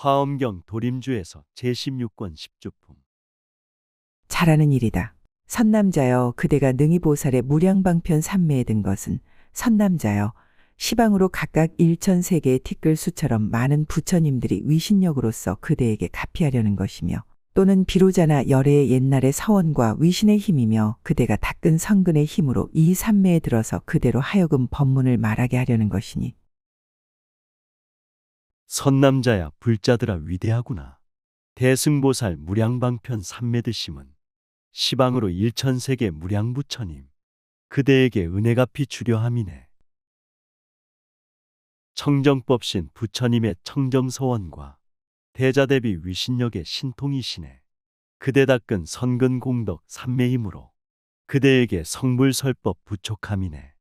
화엄경 도림주에서 제16권 10주품. 잘하는 일이다. 선남자여, 그대가 능히 보살의 무량방편 삼매에 든 것은 선남자여, 시방으로 각각 일천세계의 티끌수처럼 많은 부처님들이 위신력으로서 그대에게 가피하려는 것이며, 또는 비로자나 열애의 옛날의 서원과 위신의 힘이며 그대가 닦은 성근의 힘으로 이 삼매에 들어서 그대로 하여금 법문을 말하게 하려는 것이니, 선남자야, 불자들아 위대하구나. 대승보살 무량방편 삼매드심은 시방으로 일천세계 무량부처님 그대에게 은혜가 비추려 함이네. 청정법신 부처님의 청정서원과 대자대비 위신력의 신통이시네. 그대 닦은 선근공덕 삼매 힘으로 그대에게 성불설법 부촉함이네.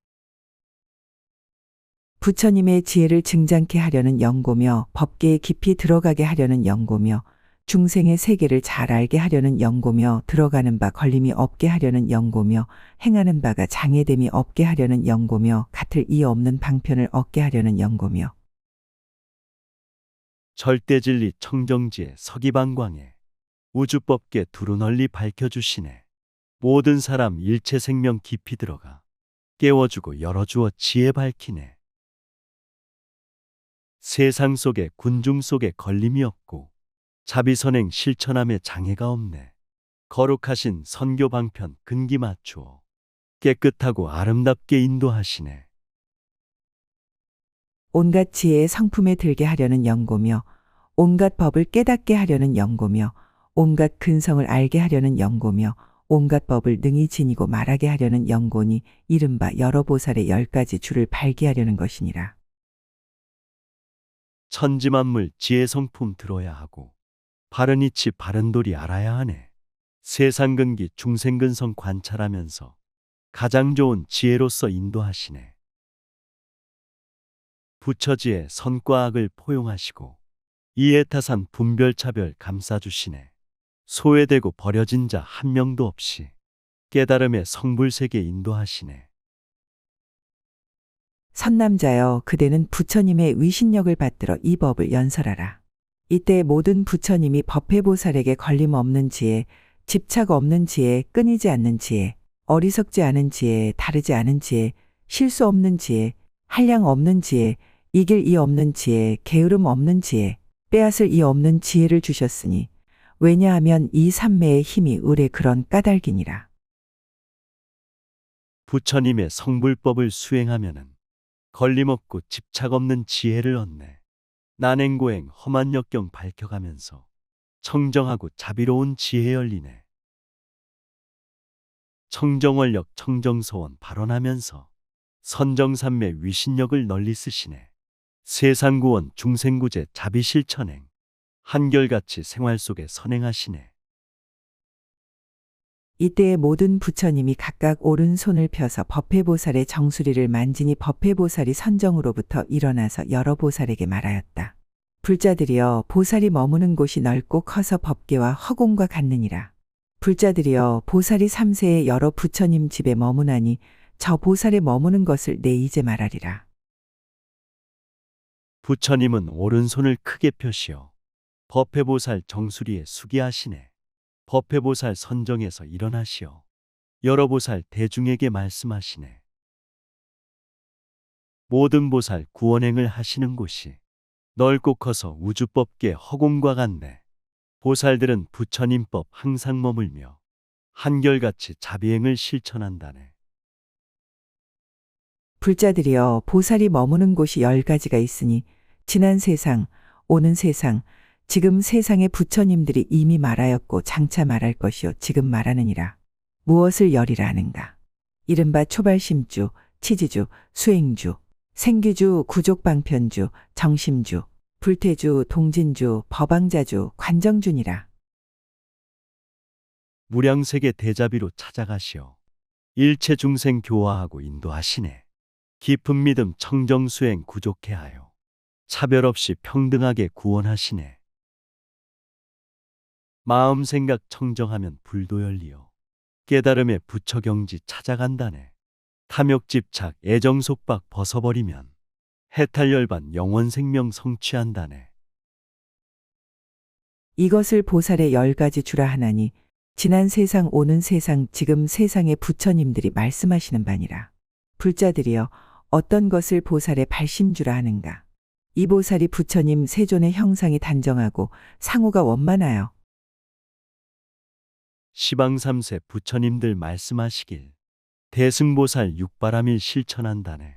부처님의 지혜를 증장케 하려는 연고며 법계에 깊이 들어가게 하려는 연고며 중생의 세계를 잘 알게 하려는 연고며 들어가는 바 걸림이 없게 하려는 연고며 행하는 바가 장애됨이 없게 하려는 연고며 같을 이 없는 방편을 얻게 하려는 연고며 절대진리 청정지의 서기방광에 우주법계 두루 널리 밝혀주시네. 모든 사람 일체 생명 깊이 들어가 깨워주고 열어주어 지혜 밝히네. 세상 속에 군중 속에 걸림이 없고 자비선행 실천함에 장애가 없네. 거룩하신 선교 방편 근기 맞추어 깨끗하고 아름답게 인도하시네. 온갖 지혜의 성품에 들게 하려는 연고며 온갖 법을 깨닫게 하려는 연고며 온갖 근성을 알게 하려는 연고며 온갖 법을 능히 지니고 말하게 하려는 연고니 이른바 여러 보살의 10가지 줄을 발기하려는 것이니라. 천지만물 지혜 성품 들어야 하고 바른 이치 바른 도리 알아야 하네. 세상 근기 중생 근성 관찰하면서 가장 좋은 지혜로서 인도하시네. 부처지혜 선과 악을 포용하시고 이해타산 분별차별 감싸주시네. 소외되고 버려진 자 한 명도 없이 깨달음의 성불세계 인도하시네. 선남자여, 그대는 부처님의 위신력을 받들어 이 법을 연설하라. 이때 모든 부처님이 법회보살에게 걸림 없는 지혜, 집착 없는 지혜, 끊이지 않는 지혜, 어리석지 않은 지혜, 다르지 않은 지혜, 실수 없는 지혜, 한량 없는 지혜, 이길 이 없는 지혜, 게으름 없는 지혜, 빼앗을 이 없는 지혜를 주셨으니, 왜냐하면 이 삼매의 힘이 을의 그런 까닭이니라. 부처님의 성불법을 수행하면은 걸림없고 집착 없는 지혜를 얻네. 난행고행 험한 역경 밝혀가면서 청정하고 자비로운 지혜 열리네. 청정원력 청정소원 발언하면서 선정삼매 위신력을 널리 쓰시네. 세상구원 중생구제 자비실천행 한결같이 생활 속에 선행하시네. 이때의 모든 부처님이 각각 오른손을 펴서 법회보살의 정수리를 만지니 법회보살이 선정으로부터 일어나서 여러 보살에게 말하였다. 불자들이여, 보살이 머무는 곳이 넓고 커서 법계와 허공과 같느니라. 불자들이여, 보살이 삼세의 여러 부처님 집에 머무나니 저 보살에 머무는 것을 내 이제 말하리라. 부처님은 오른손을 크게 펴시어 법회보살 정수리에 수기하시네. 법회보살 선정에서 일어나시어 여러 보살 대중에게 말씀하시네. 모든 보살 구원행을 하시는 곳이 넓고 커서 우주법계 허공과 같네. 보살들은 부처님법 항상 머물며 한결같이 자비행을 실천한다네. 불자들이여, 보살이 머무는 곳이 10가지가 있으니 지난 세상, 오는 세상, 지금 세상의 부처님들이 이미 말하였고 장차 말할 것이요 지금 말하느니라. 무엇을 열이라 하는가? 이른바 초발심주, 치지주, 수행주, 생기주, 구족방편주, 정심주, 불태주, 동진주, 법왕자주, 관정주니라. 무량세계 대자비로 찾아가시어 일체 중생 교화하고 인도하시네. 깊은 믿음 청정수행 구족해 하여 차별 없이 평등하게 구원하시네. 마음 생각 청정하면 불도 열리어 깨달음의 부처경지 찾아간다네. 탐욕 집착 애정 속박 벗어버리면 해탈열반 영원 생명 성취한다네. 이것을 보살의 10가지 주라 하나니 지난 세상 오는 세상 지금 세상의 부처님들이 말씀하시는 바니라. 불자들이여 어떤 것을 보살의 발심주라 하는가. 이 보살이 부처님 세존의 형상이 단정하고 상호가 원만하여 시방삼세 부처님들 말씀하시길 대승보살 육바람일 실천한다네.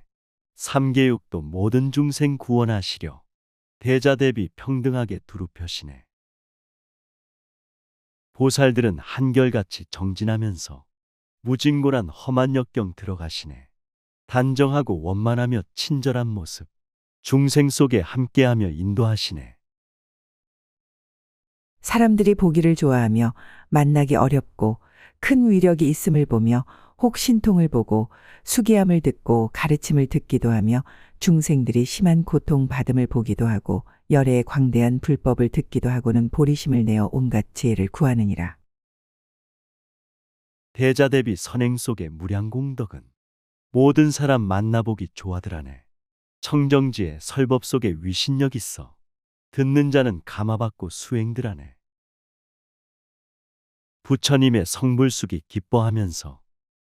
삼계육도 모든 중생 구원하시려 대자 대비 평등하게 두루 펴시네. 보살들은 한결같이 정진하면서 무진고란 험한 역경 들어가시네. 단정하고 원만하며 친절한 모습, 중생 속에 함께하며 인도하시네. 사람들이 보기를 좋아하며 만나기 어렵고 큰 위력이 있음을 보며 혹 신통을 보고 수기함을 듣고 가르침을 듣기도 하며 중생들이 심한 고통 받음을 보기도 하고 열애의 광대한 불법을 듣기도 하고는 보리심을 내어 온갖 지혜를 구하느니라. 대자 대비 선행 속의 무량공덕은 모든 사람 만나보기 좋아들하네. 청정지에 설법 속에 위신력 있어 듣는 자는 감화받고 수행들하네. 부처님의 성불숙이 기뻐하면서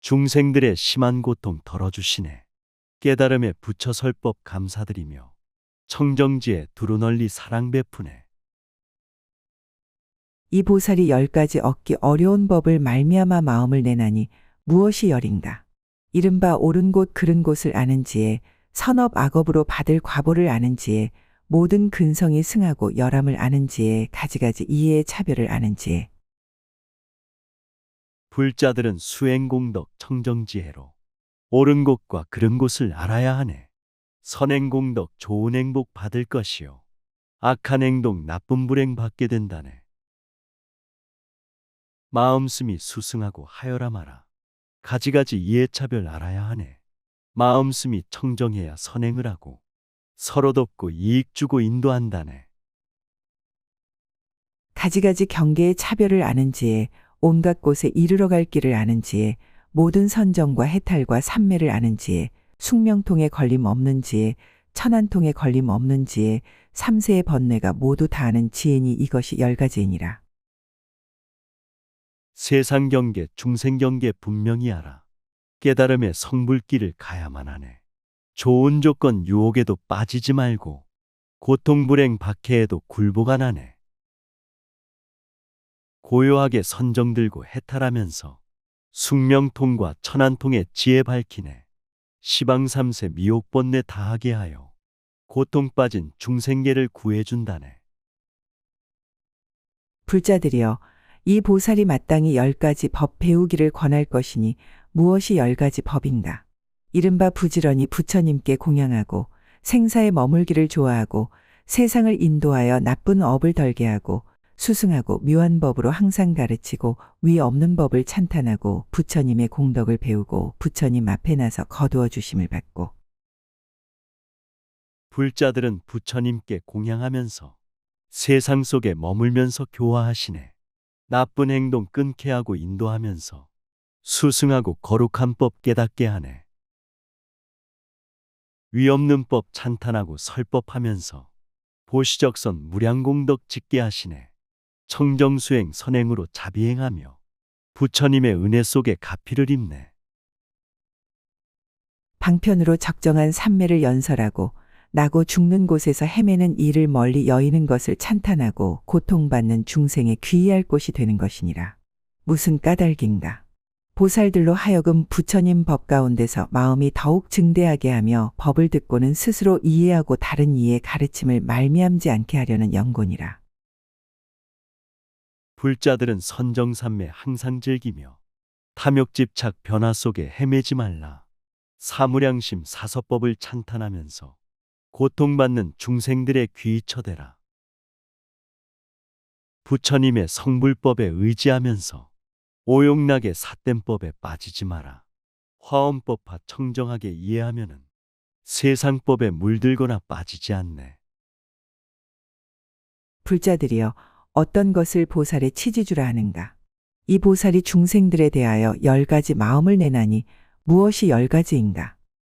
중생들의 심한 고통 덜어주시네. 깨달음에 부처 설법 감사드리며 청정지에 두루 널리 사랑 베푸네. 이 보살이 10가지 얻기 어려운 법을 말미암아 마음을 내나니 무엇이 열인가. 이른바 옳은 곳 그른 곳을 아는 지혜, 선업 악업으로 받을 과보를 아는 지혜, 모든 근성이 승하고 열함을 아는 지혜, 가지가지 이해의 차별을 아는 지혜. 불자들은 수행공덕 청정지혜로 옳은 곳과 그른 곳을 알아야 하네. 선행공덕 좋은 행복 받을 것이요 악한 행동 나쁜 불행 받게 된다네. 마음씀이 수승하고 하여라 마라. 가지가지 이해차별 알아야 하네. 마음씀이 청정해야 선행을 하고 서로 돕고 이익 주고 인도한다네. 가지가지 경계의 차별을 아는 지혜, 온갖 곳에 이르러 갈 길을 아는 지혜, 모든 선정과 해탈과 삼매를 아는 지혜, 숙명통에 걸림 없는 지혜, 천안통에 걸림 없는 지혜, 삼세의 번뇌가 모두 다 아는 지혜니 이것이 10가지이니라. 세상 경계 중생 경계 분명히 알아. 깨달음의 성불길을 가야만 하네. 좋은 조건 유혹에도 빠지지 말고 고통 불행 박해에도 굴복안 하네. 고요하게 선정 들고 해탈하면서 숙명통과 천안통의 지혜 밝히네. 시방삼세 미혹번뇌 다하게 하여 고통 빠진 중생계를 구해준다네. 불자들이여 이 보살이 마땅히 10가지 법 배우기를 권할 것이니 무엇이 10가지 법인가. 이른바 부지런히 부처님께 공양하고 생사에 머물기를 좋아하고 세상을 인도하여 나쁜 업을 덜게 하고 수승하고 묘한 법으로 항상 가르치고 위 없는 법을 찬탄하고 부처님의 공덕을 배우고 부처님 앞에 나서 거두어 주심을 받고. 불자들은 부처님께 공양하면서 세상 속에 머물면서 교화하시네. 나쁜 행동 끊게 하고 인도하면서 수승하고 거룩한 법 깨닫게 하네. 위 없는 법 찬탄하고 설법하면서 보시적선 무량공덕 짓게 하시네. 청정수행 선행으로 자비행하며 부처님의 은혜 속에 가피를 입네. 방편으로 적정한 삼매를 연설하고 나고 죽는 곳에서 헤매는 이를 멀리 여의는 것을 찬탄하고 고통받는 중생의 귀의할 곳이 되는 것이니라. 무슨 까닭인가. 보살들로 하여금 부처님 법 가운데서 마음이 더욱 증대하게 하며 법을 듣고는 스스로 이해하고 다른 이의 가르침을 말미암지 않게 하려는 연곤이라. 불자들은 선정삼매 항상 즐기며 탐욕집착 변화 속에 헤매지 말라. 사무량심 사서법을 찬탄하면서 고통받는 중생들의 귀히 처대라. 부처님의 성불법에 의지하면서 오용락의 삿됨법에 빠지지 마라. 화엄법화 청정하게 이해하면은 세상법에 물들거나 빠지지 않네. 불자들이여 어떤 것을 보살의 치지주라 하는가. 이 보살이 중생들에 대하여 10가지 마음을 내나니 무엇이 10가지인가.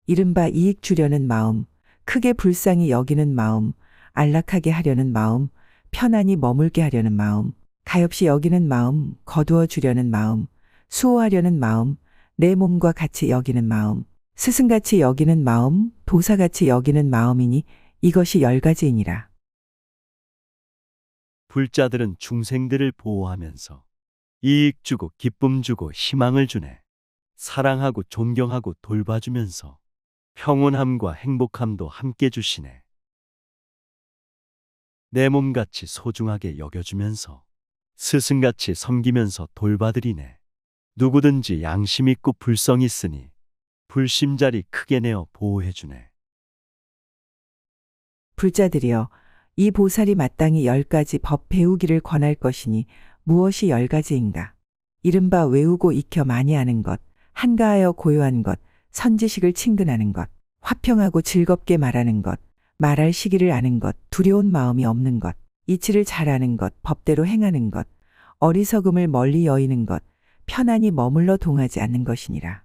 이른바 이익 주려는 마음, 크게 불쌍히 여기는 마음, 안락하게 하려는 마음, 편안히 머물게 하려는 마음, 가엾이 여기는 마음, 거두어 주려는 마음, 수호하려는 마음, 내 몸과 같이 여기는 마음, 스승같이 여기는 마음, 도사같이 여기는 마음이니 이것이 10가지이니라. 불자들은 중생들을 보호하면서 이익 주고 기쁨 주고 희망을 주네. 사랑하고 존경하고 돌봐주면서 평온함과 행복함도 함께 주시네. 내 몸같이 소중하게 여겨주면서 스승같이 섬기면서 돌봐드리네. 누구든지 양심 있고 불성 있으니 불심자리 크게 내어 보호해주네. 불자들이여, 이 보살이 마땅히 10가지 법 배우기를 권할 것이니 무엇이 10가지인가? 이른바 외우고 익혀 많이 하는 것, 한가하여 고요한 것, 선지식을 친근하는 것, 화평하고 즐겁게 말하는 것, 말할 시기를 아는 것, 두려운 마음이 없는 것, 이치를 잘하는 것, 법대로 행하는 것, 어리석음을 멀리 여의는 것, 편안히 머물러 동하지 않는 것이니라.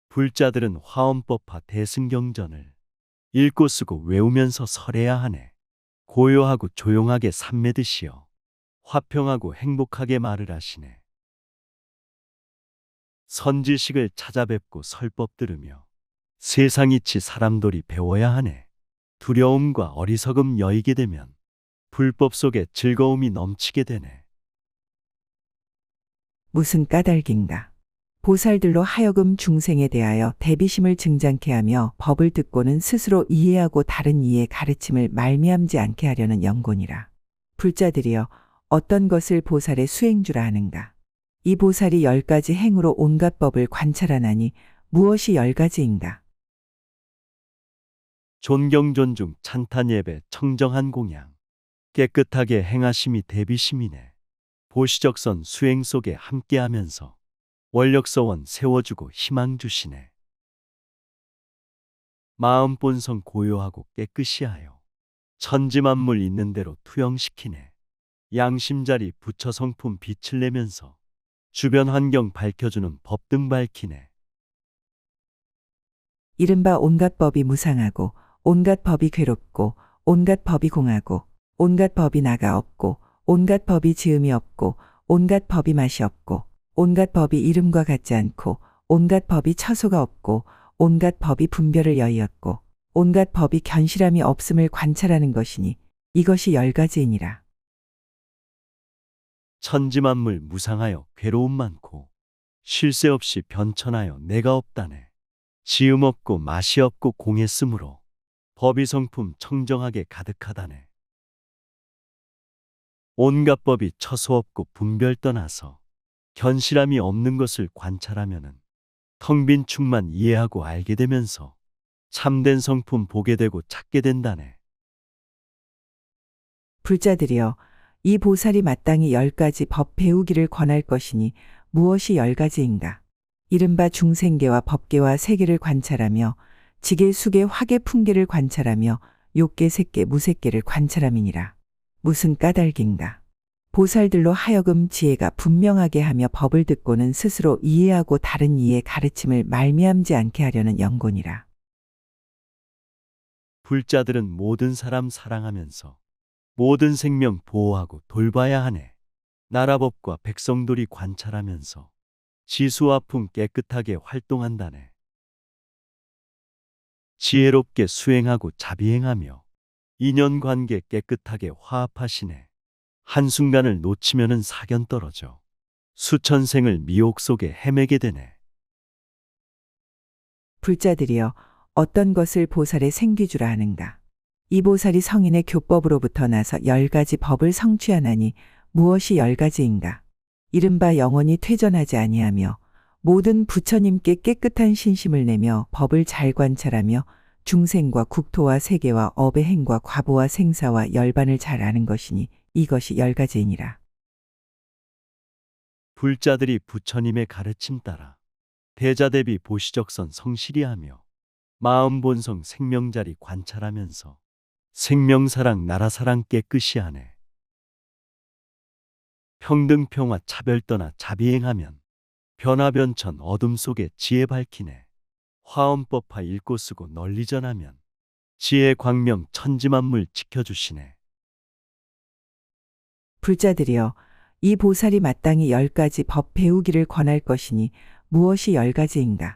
불자들은 화엄법화 대승경전을 읽고 쓰고 외우면서 설해야 하네. 고요하고 조용하게 삼매드시어 화평하고 행복하게 말을 하시네. 선지식을 찾아뵙고 설법 들으며 세상 이치 사람돌이 배워야 하네. 두려움과 어리석음 여이게 되면 불법 속에 즐거움이 넘치게 되네. 무슨 까닭인가? 보살들로 하여금 중생에 대하여 대비심을 증장케 하며 법을 듣고는 스스로 이해하고 다른 이의 가르침을 말미암지 않게 하려는 연곤이라. 불자들이여, 어떤 것을 보살의 수행주라 하는가? 이 보살이 10가지 행으로 온갖 법을 관찰하나니 무엇이 10가지인가? 존경 존중 찬탄 예배 청정한 공양 깨끗하게 행하심이 대비심이네. 보시적선 수행 속에 함께하면서 원력서원 세워주고 희망 주시네. 마음 본성 고요하고 깨끗이 하여 천지만물 있는 대로 투영시키네. 양심자리 부처 성품 빛을 내면서 주변 환경 밝혀주는 법등 밝히네. 이른바 온갖 법이 무상하고 온갖 법이 괴롭고 온갖 법이 공하고 온갖 법이 나가 없고 온갖 법이 지음이 없고 온갖 법이 맛이 없고 온갖 법이 이름과 같지 않고 온갖 법이 처소가 없고 온갖 법이 분별을 여의었고 온갖 법이 견실함이 없음을 관찰하는 것이니 이것이 10가지이니라. 천지만물 무상하여 괴로움 많고 쉴 새 없이 변천하여 내가 없다네. 지음 없고 맛이 없고 공했으므로 법이 성품 청정하게 가득하다네. 온갖 법이 처소 없고 분별 떠나서 견실함이 없는 것을 관찰하면은 텅 빈 충만 이해하고 알게 되면서 참된 성품 보게 되고 찾게 된다네. 불자들이여, 이 보살이 마땅히 10가지 법 배우기를 권할 것이니 무엇이 10가지인가? 이른바 중생계와 법계와 세계를 관찰하며 지계, 수계, 화계, 풍계를 관찰하며 욕계, 색계, 무색계를 관찰함이니라. 무슨 까닭인가? 보살들로 하여금 지혜가 분명하게 하며 법을 듣고는 스스로 이해하고 다른 이의 가르침을 말미암지 않게 하려는 연곤이라. 불자들은 모든 사람 사랑하면서 모든 생명 보호하고 돌봐야 하네. 나라법과 백성들이 관찰하면서 지수와 품 깨끗하게 활동한다네. 지혜롭게 수행하고 자비행하며 인연관계 깨끗하게 화합하시네. 한순간을 놓치면은 사견 떨어져 수천 생을 미혹 속에 헤매게 되네. 불자들이여, 어떤 것을 보살의 생귀주라 하는가? 이 보살이 성인의 교법으로부터 나서 10가지 법을 성취하나니 무엇이 10가지인가? 이른바 영원히 퇴전하지 아니하며 모든 부처님께 깨끗한 신심을 내며 법을 잘 관찰하며 중생과 국토와 세계와 업의 행과 과보와 생사와 열반을 잘 아는 것이니 이것이 10가지이니라. 불자들이 부처님의 가르침 따라 대자대비 보시적선 성실히 하며 마음 본성 생명자리 관찰하면서 생명사랑 나라사랑 깨끗이 하네. 평등평화 차별 떠나 자비행하면 변화변천 어둠 속에 지혜 밝히네. 화엄법화 읽고 쓰고 널리 전하면 지혜 광명 천지만물 지켜주시네. 불자들이여 이 보살이 마땅히 10가지 법 배우기를 권할 것이니 무엇이 10가지인가?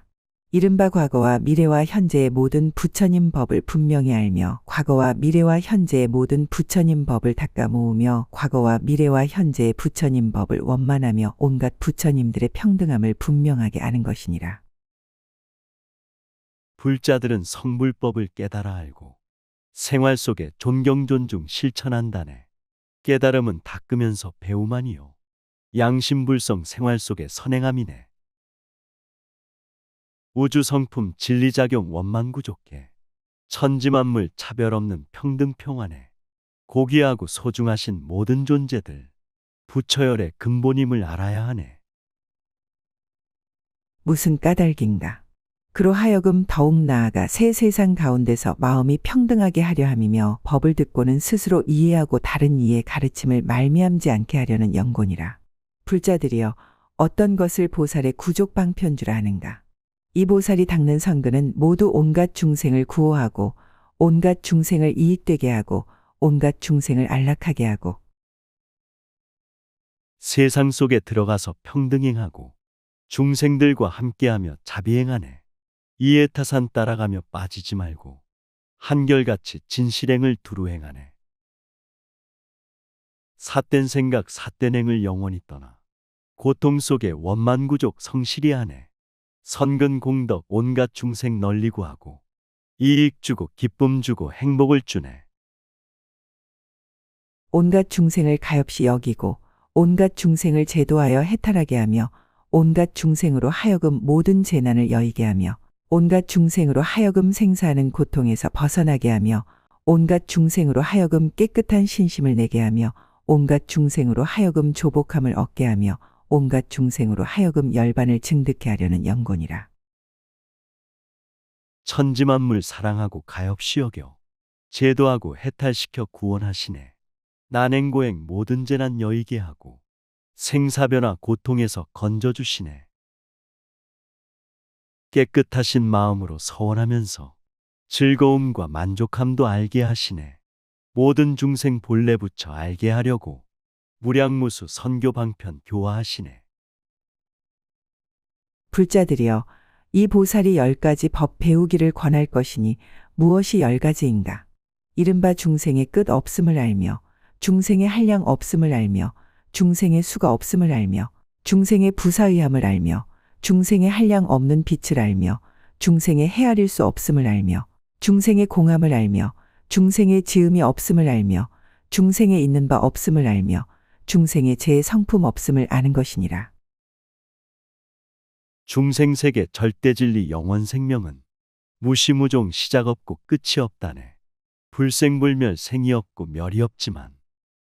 이른바 과거와 미래와 현재의 모든 부처님 법을 분명히 알며 과거와 미래와 현재의 모든 부처님 법을 닦아 모으며 과거와 미래와 현재의 부처님 법을 원만하며 온갖 부처님들의 평등함을 분명하게 아는 것이니라. 불자들은 성불법을 깨달아 알고 생활 속에 존경 존중 실천한다네. 깨달음은 닦으면서 배움아니요 양심불성 생활 속의 선행함이네. 우주성품 진리작용 원만구족해 천지만물 차별 없는 평등평안해 고귀하고 소중하신 모든 존재들 부처열의 근본임을 알아야 하네. 무슨 까닭인가? 그로 하여금 더욱 나아가 새 세상 가운데서 마음이 평등하게 하려 함이며 법을 듣고는 스스로 이해하고 다른 이의 가르침을 말미암지 않게 하려는 연곤이라. 불자들이여 어떤 것을 보살의 구족방편 줄 아는가? 이 보살이 닦는 선근은 모두 온갖 중생을 구호하고 온갖 중생을 이익되게 하고 온갖 중생을 안락하게 하고 세상 속에 들어가서 평등행하고 중생들과 함께하며 자비행하네. 이해타산 따라가며 빠지지 말고 한결같이 진실행을 두루 행하네. 삿된 생각 삿된 행을 영원히 떠나 고통 속에 원만구족 성실히 하네. 선근 공덕 온갖 중생 널리 구하고 이익 주고 기쁨 주고 행복을 주네. 온갖 중생을 가엾이 여기고 온갖 중생을 제도하여 해탈하게 하며 온갖 중생으로 하여금 모든 재난을 여의게 하며 온갖 중생으로 하여금 생사하는 고통에서 벗어나게 하며 온갖 중생으로 하여금 깨끗한 신심을 내게 하며 온갖 중생으로 하여금 조복함을 얻게 하며 온갖 중생으로 하여금 열반을 증득케 하려는 연곤이라. 천지만물 사랑하고 가엾이 여겨 제도하고 해탈시켜 구원하시네. 난행고행 모든 재난 여의게 하고 생사변화 고통에서 건져주시네. 깨끗하신 마음으로 서원하면서 즐거움과 만족함도 알게 하시네. 모든 중생 본래 부처 알게 하려고 무량무수 선교 방편 교화하시네. 불자들이여 이 보살이 10가지 법 배우기를 권할 것이니 무엇이 10가지인가? 이른바 중생의 끝 없음을 알며 중생의 한량 없음을 알며 중생의 수가 없음을 알며 중생의 부사의함을 알며 중생의 한량 없는 빛을 알며 중생의 헤아릴 수 없음을 알며 중생의 공함을 알며 중생의 지음이 없음을 알며 중생의 있는 바 없음을 알며 중생의 제 성품 없음을 아는 것이니라. 중생세계 절대진리 영원생명은 무시무종 시작 없고 끝이 없다네. 불생불멸 생이 없고 멸이 없지만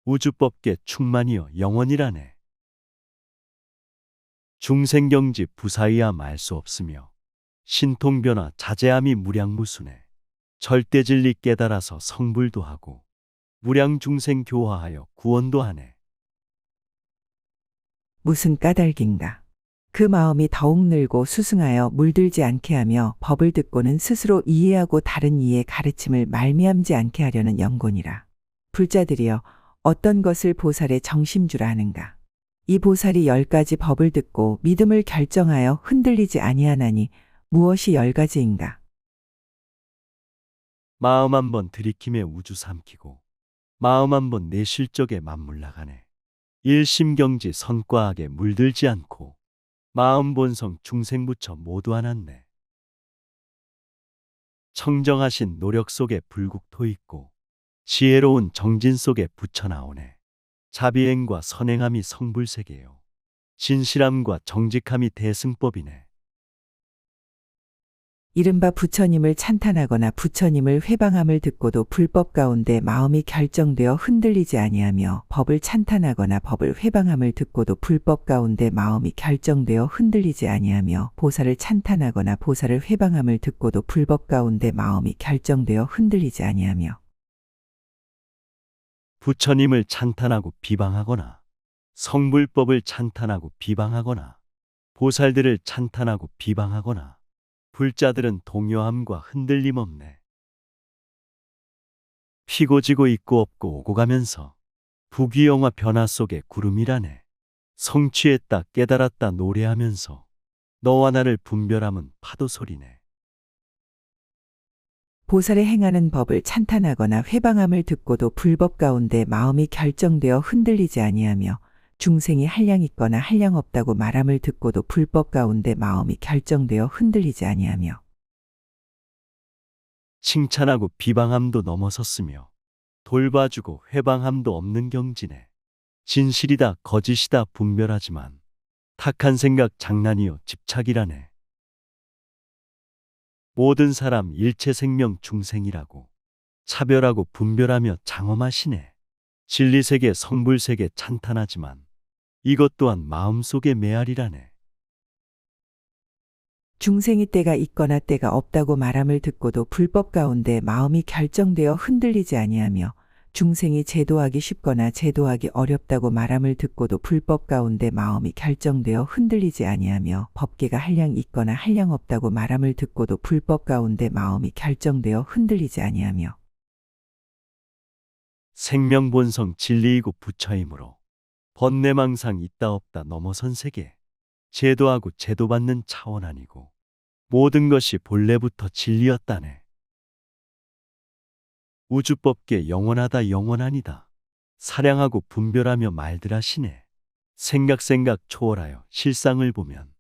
우주법계 충만이여 영원이라네. 중생경지 부사의함 알 수 없으며 신통변화 자제함이 무량무수네. 절대진리 깨달아서 성불도 하고 무량중생 교화하여 구원도 하네. 무슨 까닭인가? 그 마음이 더욱 늘고 수승하여 물들지 않게 하며 법을 듣고는 스스로 이해하고 다른 이의 가르침을 말미암지 않게 하려는 연곤이라. 불자들이여 어떤 것을 보살의 정심주라 하는가? 이 보살이 10가지 법을 듣고 믿음을 결정하여 흔들리지 아니하나니 무엇이 10가지인가? 마음 한번 들이킴에 우주 삼키고 마음 한번 내 실적에 맞물나가네. 일심경지 선과하게 물들지 않고 마음 본성 중생부처 모두 안았네. 청정하신 노력 속에 불국토 있고 지혜로운 정진 속에 부처 나오네. 자비행과 선행함이 성불세계요 진실함과 정직함이 대승법이네. 이른바 부처님을 찬탄하거나 부처님을 회방함을 듣고도 불법 가운데 마음이 결정되어 흔들리지 아니하며 법을 찬탄하거나 법을 회방함을 듣고도 불법 가운데 마음이 결정되어 흔들리지 아니하며 보살을 찬탄하거나 보살을 회방함을 듣고도 불법 가운데 마음이 결정되어 흔들리지 아니하며 부처님을 찬탄하고 비방하거나 성불법을 찬탄하고 비방하거나 보살들을 찬탄하고 비방하거나 불자들은 동요함과 흔들림 없네. 피고 지고 있고 없고 오고 가면서 부귀영화 변화 속의 구름이라네. 성취했다 깨달았다 노래하면서 너와 나를 분별함은 파도 소리네. 보살의 행하는 법을 찬탄하거나 회방함을 듣고도 불법 가운데 마음이 결정되어 흔들리지 아니하며 중생이 한량 있거나 한량 없다고 말함을 듣고도 불법 가운데 마음이 결정되어 흔들리지 아니하며 칭찬하고 비방함도 넘어섰으며 돌봐주고 회방함도 없는 경지네. 진실이다 거짓이다 분별하지만 탁한 생각 장난이요 집착이라네. 모든 사람 일체 생명 중생이라고 차별하고 분별하며 장엄하시네. 진리세계 성불세계 찬탄하지만 이것 또한 마음속의 메아리라네. 중생이 때가 있거나 때가 없다고 말함을 듣고도 불법 가운데 마음이 결정되어 흔들리지 아니하며 중생이 제도하기 쉽거나 제도하기 어렵다고 말함을 듣고도 불법 가운데 마음이 결정되어 흔들리지 아니하며 법계가 한량 있거나 한량 없다고 말함을 듣고도 불법 가운데 마음이 결정되어 흔들리지 아니하며 생명본성 진리이고 부처이므로 번뇌망상 있다 없다 넘어선 세계. 제도하고 제도받는 차원 아니고 모든 것이 본래부터 진리였다네. 우주법계 영원하다 영원하니다. 사량하고 분별하며 말들 하시네. 생각 초월하여 실상을 보면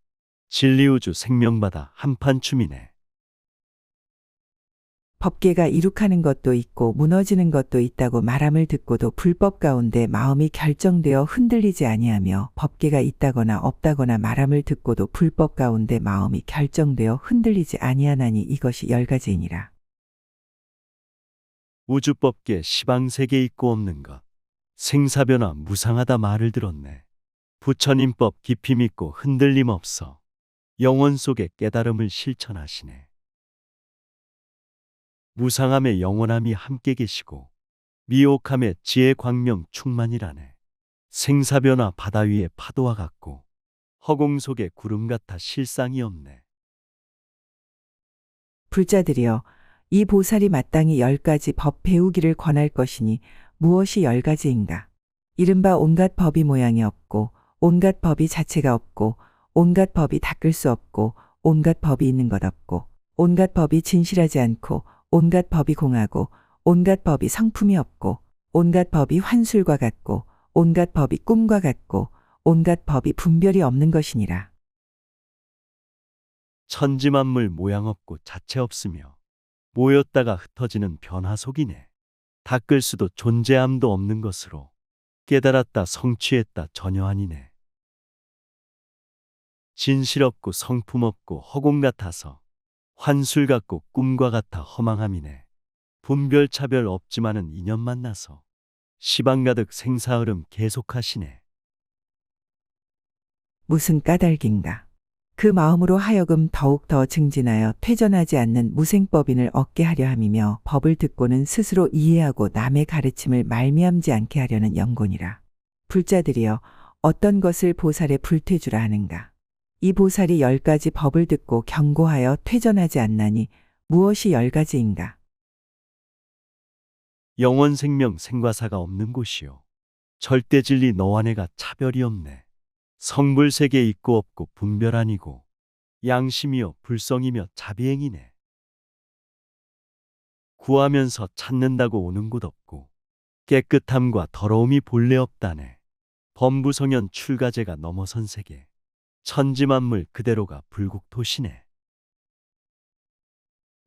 진리우주 생명바다 한판춤이네. 법계가 이룩하는 것도 있고 무너지는 것도 있다고 말함을 듣고도 불법 가운데 마음이 결정되어 흔들리지 아니하며 법계가 있다거나 없다거나 말함을 듣고도 불법 가운데 마음이 결정되어 흔들리지 아니하나니 이것이 열 가지이니라. 우주법계 시방세계 있고 없는 것. 생사변화 무상하다 말을 들었네. 부처님법 깊이 믿고 흔들림 없어 영원 속의 깨달음을 실천하시네. 무상함의 영원함이 함께 계시고 미혹함의 지혜 광명 충만이라네. 생사변화 바다 위의 파도와 같고 허공 속의 구름 같아 실상이 없네. 불자들이여 이 보살이 마땅히 10가지 법 배우기를 권할 것이니 무엇이 10가지인가? 이른바 온갖 법이 모양이 없고 온갖 법이 자체가 없고 온갖 법이 닦을 수 없고 온갖 법이 있는 것 없고 온갖 법이 진실하지 않고 온갖 법이 공하고 온갖 법이 성품이 없고 온갖 법이 환술과 같고 온갖 법이 꿈과 같고 온갖 법이 분별이 없는 것이니라. 천지만물 모양 없고 자체 없으며 모였다가 흩어지는 변화 속이네. 닦을 수도 존재함도 없는 것으로 깨달았다 성취했다 전혀 아니네. 진실 없고 성품 없고 허공 같아서 환술 같고 꿈과 같아 허망함이네. 분별 차별 없지만은 인연 만나서 시방 가득 생사흐름 계속하시네. 무슨 까닭인가? 그 마음으로 하여금 더욱 더 증진하여 퇴전하지 않는 무생법인을 얻게 하려 함이며 법을 듣고는 스스로 이해하고 남의 가르침을 말미암지 않게 하려는 영곤이라. 불자들이여 어떤 것을 보살에 불퇴주라 하는가? 이 보살이 10가지 법을 듣고 경고하여 퇴전하지 않나니 무엇이 10가지인가? 영원 생명 생과사가 없는 곳이요. 절대 진리 너와 내가 차별이 없네. 성불세계 있고 없고 분별 아니고 양심이요 불성이며 자비행이네. 구하면서 찾는다고 오는 곳 없고 깨끗함과 더러움이 본래 없다네. 범부성현 출가제가 넘어선 세계. 천지만물 그대로가 불국토시네.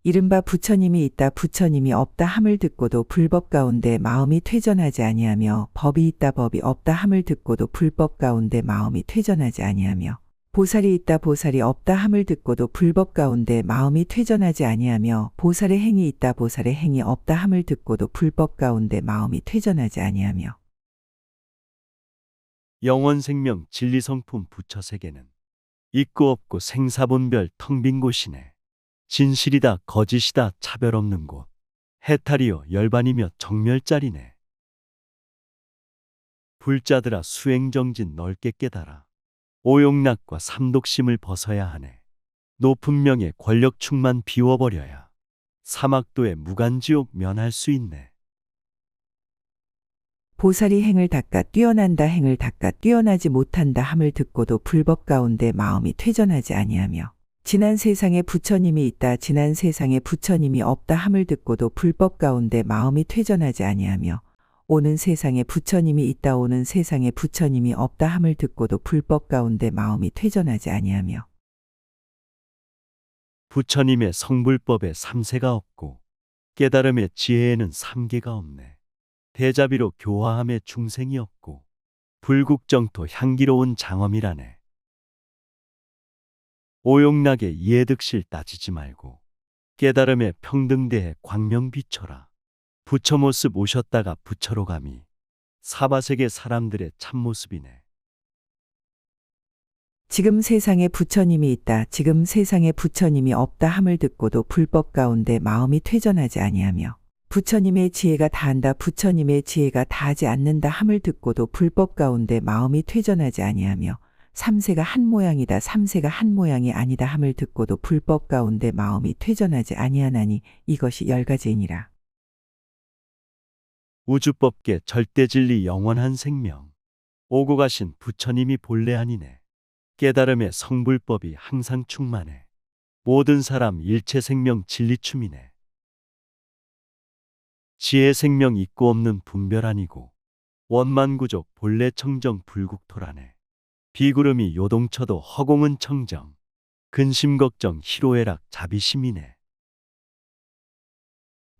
이른바 부처님이 있다 부처님이 없다 함을 듣고도 불법 가운데 마음이 퇴전하지 아니하며 법이 있다 법이 없다 함을 듣고도 불법 가운데 마음이 퇴전하지 아니하며 보살이 있다 보살이 없다 함을 듣고도 불법 가운데 마음이 퇴전하지 아니하며 보살의 행이 있다 보살의 행이 없다 함을 듣고도 불법 가운데 마음이 퇴전하지 아니하며 영원 생명 진리성품 부처세계는 있고 없고 생사본별 텅 빈 곳이네. 진실이다 거짓이다 차별 없는 곳. 해탈이요 열반이며 정멸자리네. 불자들아 수행정진 넓게 깨달아 오용락과 삼독심을 벗어야 하네. 높은 명예 권력 충만 비워버려야 사막도의 무간지옥 면할 수 있네. 보살이 행을 닦아 뛰어난다 행을 닦아 뛰어나지 못한다 함을 듣고도 불법 가운데 마음이 퇴전하지 아니하며 지난 세상에 부처님이 있다 지난 세상에 부처님이 없다 함을 듣고도 불법 가운데 마음이 퇴전하지 아니하며 오는 세상에 부처님이 있다 오는 세상에 부처님이 없다 함을 듣고도 불법 가운데 마음이 퇴전하지 아니하며 부처님의 성불법에 삼세가 없고 깨달음의 지혜에는 삼계가 없네. 대자비로 교화함의 중생이 없고 불국정토 향기로운 장엄이라네. 오용락의 이해득실 따지지 말고 깨달음의 평등대에 광명 비춰라. 부처 모습 오셨다가 부처로 감이 사바세계 사람들의 참모습이네. 지금 세상에 부처님이 있다 지금 세상에 부처님이 없다 함을 듣고도 불법 가운데 마음이 퇴전하지 아니하며 부처님의 지혜가 다한다 부처님의 지혜가 다하지 않는다 함을 듣고도 불법 가운데 마음이 퇴전하지 아니하며 삼세가 한 모양이다 삼세가 한 모양이 아니다 함을 듣고도 불법 가운데 마음이 퇴전하지 아니하나니 이것이 열 가지이니라. 우주법계 절대진리 영원한 생명 오고 가신 부처님이 본래 아니네. 깨달음의 성불법이 항상 충만해. 모든 사람 일체 생명 진리춤이네. 지혜 생명 있고 없는 분별 아니고 원만구족 본래 청정 불국토라네. 비구름이 요동쳐도 허공은 청정 근심 걱정 희로애락 자비심이네.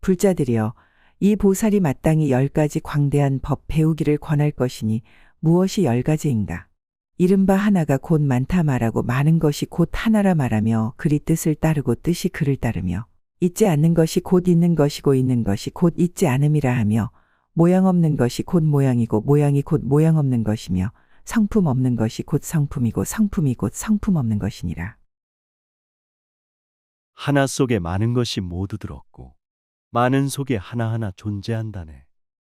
불자들이여 이 보살이 마땅히 10가지 광대한 법 배우기를 권할 것이니 무엇이 10가지인가? 이른바 하나가 곧 많다 말하고 많은 것이 곧 하나라 말하며 그리 뜻을 따르고 뜻이 그를 따르며 있지 않는 것이 곧 있는 것이고 있는 것이 곧 있지 않음이라 하며 모양 없는 것이 곧 모양이고 모양이 곧 모양 없는 것이며 성품 없는 것이 곧 성품이고 성품이 곧 성품 없는 것이니라. 하나 속에 많은 것이 모두 들었고 많은 속에 하나하나 존재한다네.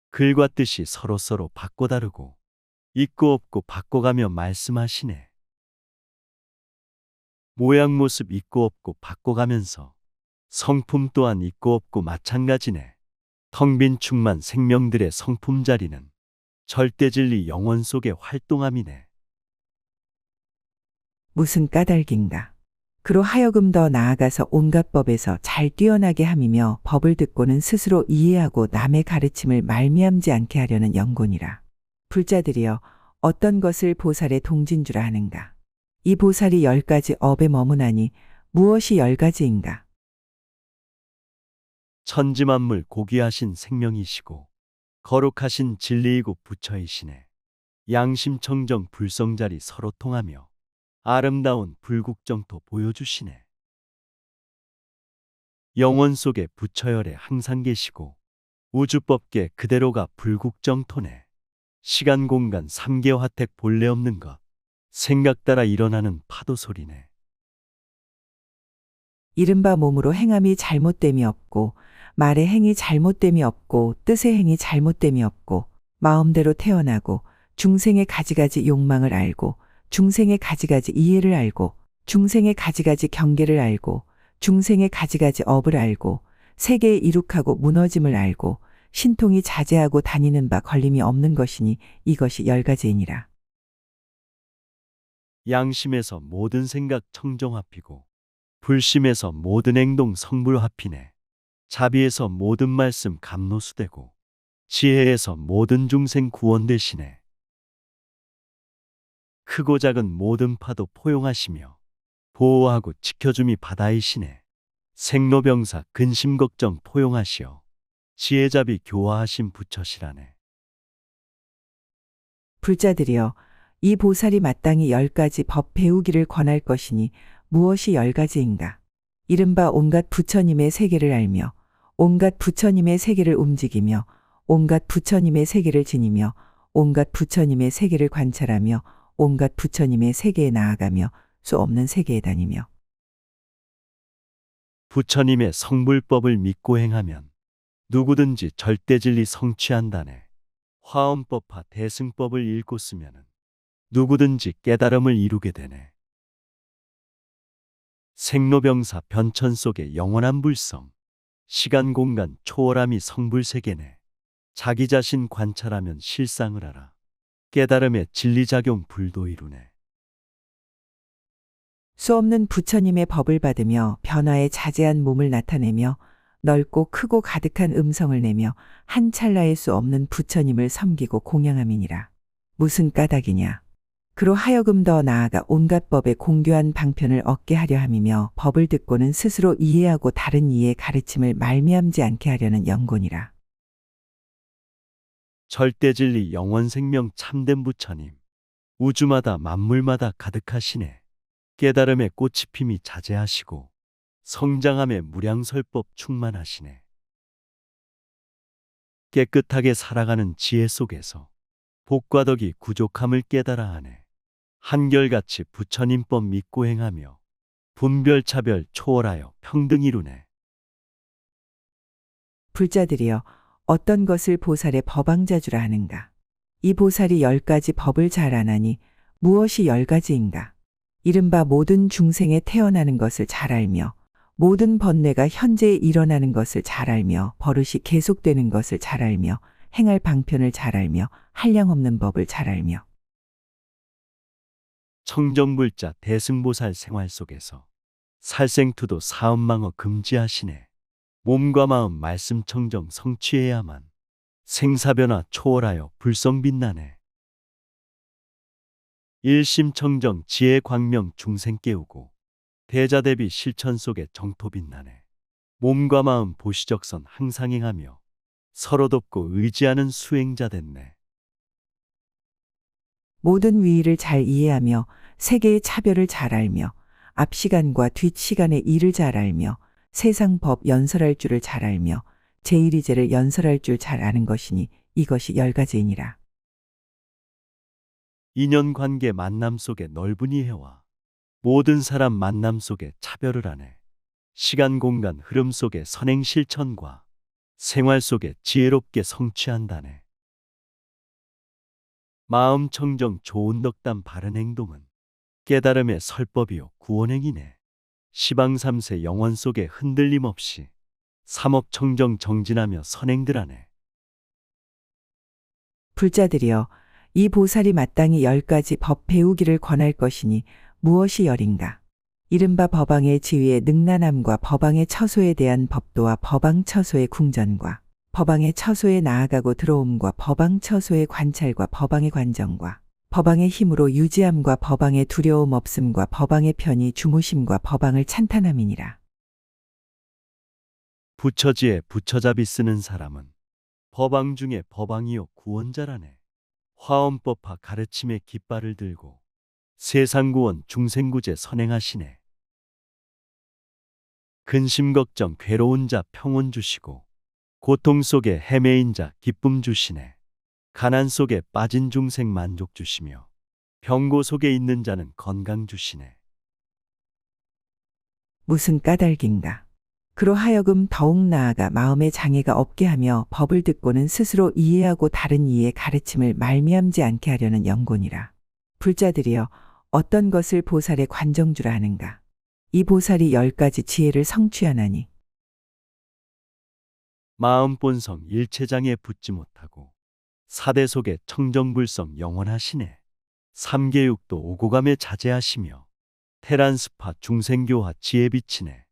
글과 뜻이 서로서로 바꿔다르고 있고 없고 바꿔가며 말씀하시네. 모양 모습 있고 없고 바꿔가면서 성품 또한 있고 없고 마찬가지네. 텅 빈 충만 생명들의 성품 자리는 절대진리 영원 속의 활동함이네. 무슨 까닭인가? 그로 하여금 더 나아가서 온갖 법에서 잘 뛰어나게 함이며 법을 듣고는 스스로 이해하고 남의 가르침을 말미암지 않게 하려는 연곤이라. 불자들이여 어떤 것을 보살의 동진주라 하는가? 이 보살이 10가지 업에 머무나니 무엇이 10가지인가? 천지만물 고귀하신 생명이시고 거룩하신 진리이고 부처이시네. 양심청정 불성자리 서로 통하며 아름다운 불국정토 보여주시네. 영원 속에 부처열에 항상 계시고 우주법계 그대로가 불국정토네. 시간 공간 삼계 화택 본래 없는 것 생각 따라 일어나는 파도 소리네. 이른바 몸으로 행함이 잘못됨이 없고 말의 행이 잘못됨이 없고 뜻의 행이 잘못됨이 없고 마음대로 태어나고 중생의 가지가지 욕망을 알고 중생의 가지가지 이해를 알고 중생의 가지가지 경계를 알고 중생의 가지가지 업을 알고 세계에 이룩하고 무너짐을 알고 신통이 자제하고 다니는 바 걸림이 없는 것이니 이것이 10가지이니라. 양심에서 모든 생각 청정합히고 불심에서 모든 행동 성불합히네. 자비에서 모든 말씀 감노수되고 지혜에서 모든 중생 구원되시네. 크고 작은 모든 파도 포용하시며 보호하고 지켜줌이 바다이시네. 생로병사 근심걱정 포용하시어 지혜자비 교화하신 부처시라네. 불자들이여 이 보살이 마땅히 10가지 법 배우기를 권할 것이니 무엇이 10가지인가? 이른바 온갖 부처님의 세계를 알며 온갖 부처님의 세계를 움직이며 온갖 부처님의 세계를 지니며 온갖 부처님의 세계를 관찰하며 온갖 부처님의 세계에 나아가며 수 없는 세계에 다니며 부처님의 성불법을 믿고 행하면 누구든지 절대진리 성취한다네. 화엄법화 대승법을 읽고 쓰면은 누구든지 깨달음을 이루게 되네. 생로병사 변천 속의 영원한 불성, 시간 공간 초월함이 성불세계네. 자기 자신 관찰하면 실상을 알아. 깨달음의 진리작용 불도 이루네. 수없는 부처님의 법을 받으며 변화에 자제한 몸을 나타내며 넓고 크고 가득한 음성을 내며 한 찰나의 수 없는 부처님을 섬기고 공양함이니라. 무슨 까닭이냐. 그로 하여금 더 나아가 온갖 법의 공교한 방편을 얻게 하려 함이며 법을 듣고는 스스로 이해하고 다른 이의 가르침을 말미암지 않게 하려는 영곤이라. 절대진리 영원생명 참된 부처님. 우주마다 만물마다 가득하시네. 깨달음의 꽃이 핌이 자제하시고 성장함의 무량설법 충만하시네. 깨끗하게 살아가는 지혜 속에서 복과 덕이 부족함을 깨달아 하네. 한결같이 부처님법 믿고 행하며 분별차별 초월하여 평등 이루네. 불자들이여 어떤 것을 보살의 법왕자주라 하는가. 이 보살이 10가지 법을 잘 아나니 무엇이 10가지인가. 이른바 모든 중생에 태어나는 것을 잘 알며 모든 번뇌가 현재 일어나는 것을 잘 알며 버릇이 계속되는 것을 잘 알며 행할 방편을 잘 알며 한량없는 법을 잘 알며 청정불자 대승보살 생활 속에서 살생투도 사업망어 금지하시네. 몸과 마음 말씀 청정 성취해야만 생사변화 초월하여 불성 빛나네. 일심청정 지혜 광명 중생 깨우고 대자대비 실천 속에 정토 빛나네. 몸과 마음 보시적선 항상 행하며 서로 돕고 의지하는 수행자 됐네. 모든 위의를 잘 이해하며 세계의 차별을 잘 알며 앞 시간과 뒷 시간의 일을 잘 알며 세상 법 연설할 줄을 잘 알며 제1이제를 연설할 줄 잘 아는 것이니 이것이 10가지이니라. 인연관계 만남 속에 넓은 이해와 모든 사람 만남 속에 차별을 하네. 시간 공간 흐름 속에 선행 실천과 생활 속에 지혜롭게 성취한다네. 마음 청정 좋은 덕담 바른 행동은 깨달음의 설법이요 구원행이네. 시방삼세 영원 속에 흔들림 없이 삼업 청정 정진하며 선행들하네. 불자들이여 이 보살이 마땅히 10가지 법 배우기를 권할 것이니 무엇이 열인가. 이른바 법왕의 지위의 능란함과 법왕의 처소에 대한 법도와 법왕 처소의 궁전과 법왕의 처소에 나아가고 들어옴과 법왕 처소의 관찰과 법왕의 관정과 법왕의 힘으로 유지함과 법왕의 두려움 없음과 법왕의 편히 주무심과 법왕을 찬탄함이니라. 부처지에 부처잡이 쓰는 사람은 법왕 중에 법왕이요 구원자라네. 화엄법화 가르침의 깃발을 들고 세상구원 중생구제 선행하시네. 근심 걱정 괴로운 자 평온 주시고 고통 속에 헤매인 자 기쁨 주시네. 가난 속에 빠진 중생 만족 주시며 병고 속에 있는 자는 건강 주시네. 무슨 까닭인가. 그로 하여금 더욱 나아가 마음의 장애가 없게 하며 법을 듣고는 스스로 이해하고 다른 이의 가르침을 말미암지 않게 하려는 영곤이라. 불자들이여 어떤 것을 보살의 관정주라 하는가. 이 보살이 10가지 지혜를 성취하나니 마음 본성 일체장에 붙지 못하고 사대 속에 청정불성 영원하시네. 삼계육도 오고감에 자제하시며 테란스파 중생교화 지혜 비치네.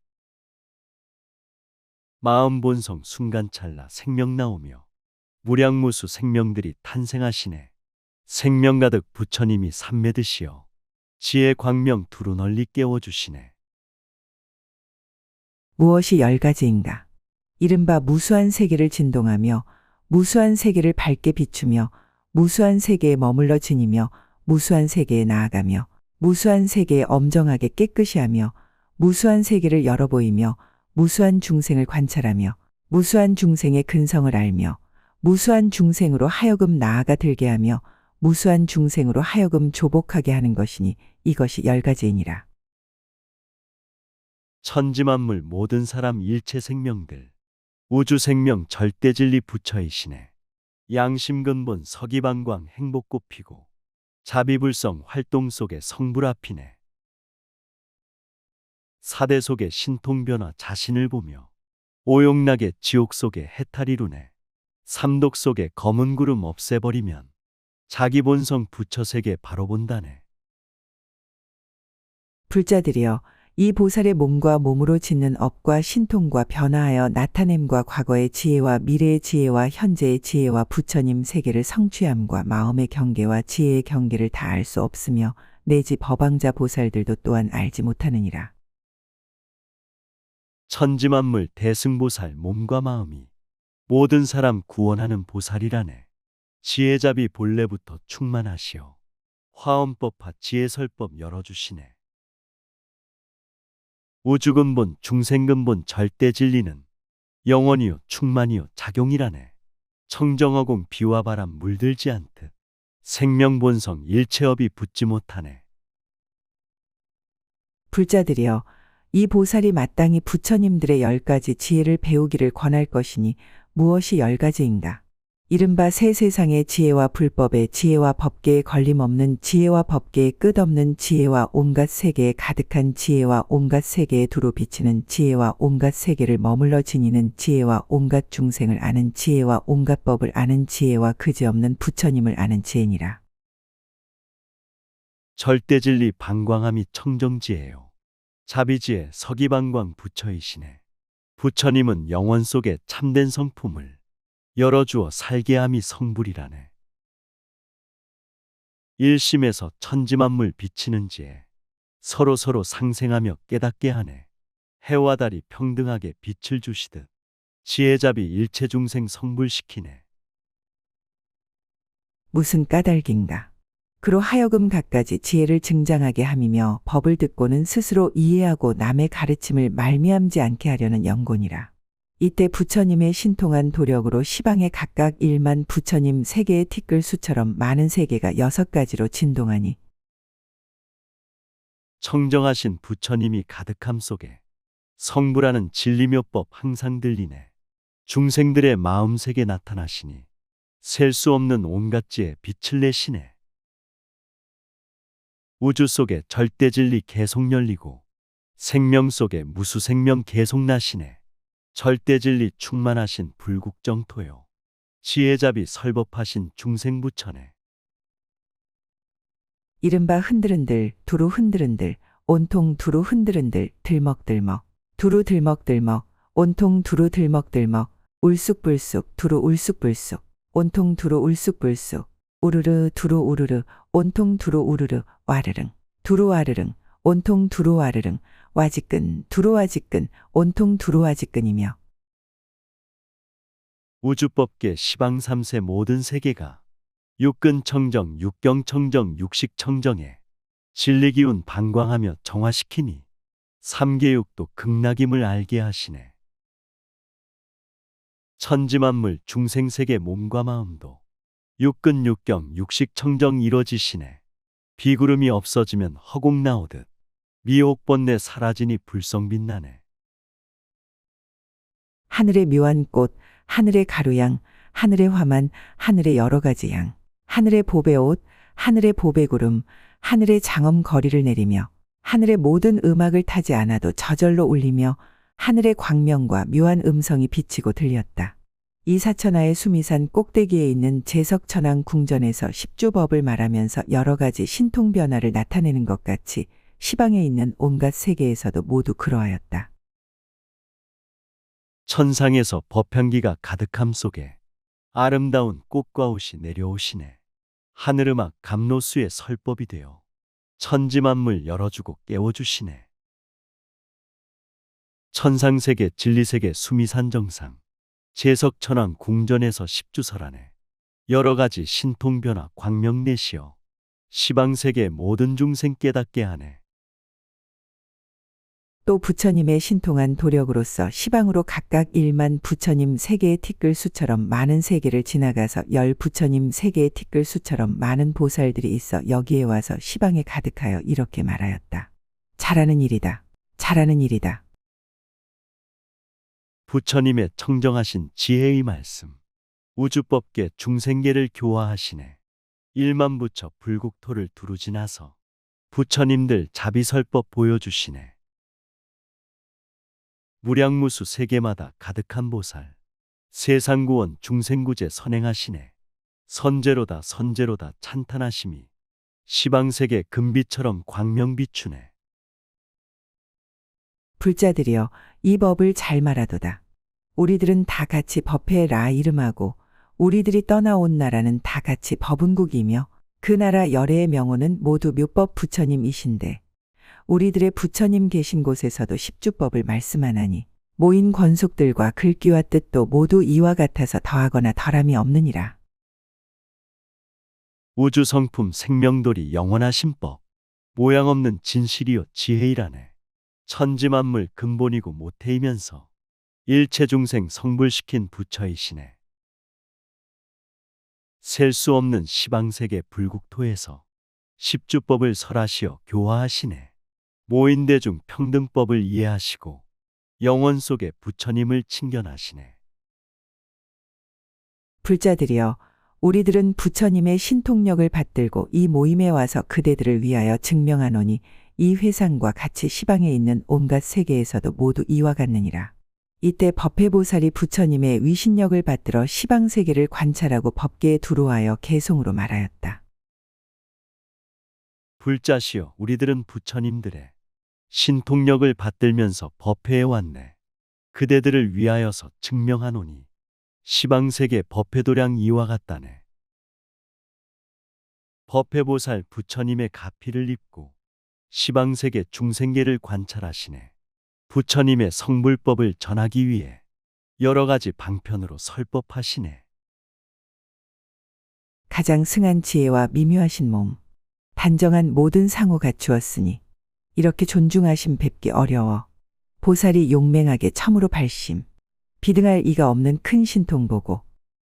마음 본성 순간찰나 생명 나오며 무량무수 생명들이 탄생하시네. 생명 가득 부처님이 삼매드시어 지혜 광명 두루 널리 깨워주시네. 무엇이 10가지인가. 이른바 무수한 세계를 진동하며 무수한 세계를 밝게 비추며 무수한 세계에 머물러 지니며 무수한 세계에 나아가며 무수한 세계에 엄정하게 깨끗이 하며 무수한 세계를 열어 보이며 무수한 중생을 관찰하며 무수한 중생의 근성을 알며 무수한 중생으로 하여금 나아가 들게 하며 무수한 중생으로 하여금 조복하게 하는 것이니 이것이 10가지이니라. 천지만물 모든 사람 일체 생명들 우주생명 절대진리 부처이시네. 양심근본 서기방광 행복꽃 피고 자비불성 활동 속에 성불 앞이네. 사대 속에 신통변화 자신을 보며 오용락의 지옥 속에 해탈 이루네. 삼독 속의 검은 구름 없애버리면 자기 본성 부처 세계 바로 본다네. 불자들이여, 이 보살의 몸과 몸으로 짓는 업과 신통과 변화하여 나타냄과 과거의 지혜와 미래의 지혜와 현재의 지혜와 부처님 세계를 성취함과 마음의 경계와 지혜의 경계를 다 알 수 없으며 내지 법왕자 보살들도 또한 알지 못하느니라. 천지만물 대승보살 몸과 마음이 모든 사람 구원하는 보살이라네. 지혜잡이 본래부터 충만하시오. 화엄법화 지혜설법 열어주시네. 우주근본 중생근본 절대진리는 영원이요 충만이요 작용이라네. 청정허공 비와 바람 물들지 않듯 생명본성 일체업이 붙지 못하네. 불자들이여, 이 보살이 마땅히 부처님들의 10가지 지혜를 배우기를 권할 것이니 무엇이 10가지인가? 이른바 새 세상의 지혜와 불법의 지혜와 법계에 걸림없는 지혜와 법계에 끝없는 지혜와 온갖 세계에 가득한 지혜와 온갖 세계에 두루 비치는 지혜와 온갖 세계를 머물러 지니는 지혜와 온갖 중생을 아는 지혜와 온갖 법을 아는 지혜와 그지없는 부처님을 아는 지혜니라. 절대진리 방광함이 청정지혜요. 자비지혜 서기방광 부처이시네. 부처님은 영원 속에 참된 성품을 열어주어 살게 함이 성불이라네. 일심에서 천지만물 비치는 지혜 서로 상생하며 깨닫게 하네. 해와 달이 평등하게 빛을 주시듯 지혜잡이 일체 중생 성불시키네. 무슨 까닭인가? 그로 하여금 갖가지 지혜를 증장하게 함이며 법을 듣고는 스스로 이해하고 남의 가르침을 말미암지 않게 하려는 연곤이라. 이때 부처님의 신통한 도력으로 시방에 각각 1만 부처님 세계의 티끌 수처럼 많은 세계가 6가지로 진동하니 청정하신 부처님이 가득함 속에 성불하는 진리묘법 항상 들리네. 중생들의 마음세계 나타나시니 셀 수 없는 온갖 지혜 빛을 내시네. 우주 속에 절대진리 계속 열리고 생명 속에 무수생명 계속 나시네. 절대진리 충만하신 불국정토요. 지혜잡이 설법하신 중생부처네. 이른바 흔들흔들 두루 흔들흔들 온통 두루 흔들흔들 들먹들먹 두루 들먹들먹 온통 두루 들먹들먹 울쑥불쑥 두루 울쑥불쑥 온통 두루 울쑥불쑥 우르르 두루 우르르 온통 두루 우르르 와르릉 두루 와르릉 온통 두루 와르릉 와지끈 두루 와지끈 온통 두루 와지끈이며 우주법계 시방삼세 모든 세계가 육근청정 육경청정 육식청정에 진리기운 방광하며 정화시키니 삼계육도 극락임을 알게 하시네. 천지만물 중생세계 몸과 마음도 육근 육경 육식청정 이뤄지시네. 비구름이 없어지면 허공 나오듯 미혹번뇌 사라지니 불성빛나네. 하늘의 묘한 꽃, 하늘의 가루양, 하늘의 화만, 하늘의 여러 가지 양, 하늘의 보배옷, 하늘의 보배구름, 하늘의 장엄 거리를 내리며 하늘의 모든 음악을 타지 않아도 저절로 울리며 하늘의 광명과 묘한 음성이 비치고 들렸다. 이 사천하의 수미산 꼭대기에 있는 제석천왕 궁전에서 십주법을 말하면서 여러 가지 신통 변화를 나타내는 것 같이 시방에 있는 온갖 세계에서도 모두 그러하였다. 천상에서 법향기가 가득함 속에 아름다운 꽃과 옷이 내려오시네. 하늘음악 감로수의 설법이 되어 천지만물 열어주고 깨워주시네. 천상세계 진리세계 수미산 정상 제석천왕 궁전에서 십주설안에 여러 가지 신통변화 광명내시어 시방세계 모든 중생 깨닫게 하네. 또 부처님의 신통한 도력으로서 시방으로 각각 1만 부처님 세계의 티끌 수처럼 많은 세계를 지나가서 10 부처님 세계의 티끌 수처럼 많은 보살들이 있어 여기에 와서 시방에 가득하여 이렇게 말하였다. 잘하는 일이다. 잘하는 일이다. 부처님의 청정하신 지혜의 말씀 우주법계 중생계를 교화하시네. 1만 부처 불국토를 두루 지나서 부처님들 자비설법 보여주시네. 무량무수 세계마다 가득한 보살 세상구원 중생구제 선행하시네. 선제로다 선제로다 찬탄하심이 시방세계 금비처럼 광명 비추네. 불자들이여 이 법을 잘 말하도다. 우리들은 다 같이 법회에 라 이름하고 우리들이 떠나온 나라는 다 같이 법운국이며 그 나라 열애의 명호는 모두 묘법 부처님이신데 우리들의 부처님 계신 곳에서도 십주법을 말씀하나니 모인 권속들과 글귀와 뜻도 모두 이와 같아서 더하거나 덜함이 없느니라. 우주성품 생명돌이 영원하신 법 모양 없는 진실이요 지혜이라네. 천지만물 근본이고 모태이면서 일체중생 성불시킨 부처이시네. 셀 수 없는 시방세계 불국토에서 십주법을 설하시어 교화하시네. 모인대중 평등법을 이해하시고 영원 속에 부처님을 친견하시네. 불자들이여 우리들은 부처님의 신통력을 받들고 이 모임에 와서 그대들을 위하여 증명하노니 이 회상과 같이 시방에 있는 온갖 세계에서도 모두 이와 같느니라. 이때 법회보살이 부처님의 위신력을 받들어 시방세계를 관찰하고 법계에 두루하여 개송으로 말하였다. 불자시여 우리들은 부처님들의 신통력을 받들면서 법회에 왔네. 그대들을 위하여서 증명하노니 시방세계 법회도량 이와 같다네. 법회보살 부처님의 가피를 입고 시방세계 중생계를 관찰하시네. 부처님의 성불법을 전하기 위해 여러 가지 방편으로 설법하시네. 가장 승한 지혜와 미묘하신 몸, 단정한 모든 상호 갖추었으니 이렇게 존중하심 뵙기 어려워 보살이 용맹하게 참으로 발심, 비등할 이가 없는 큰 신통 보고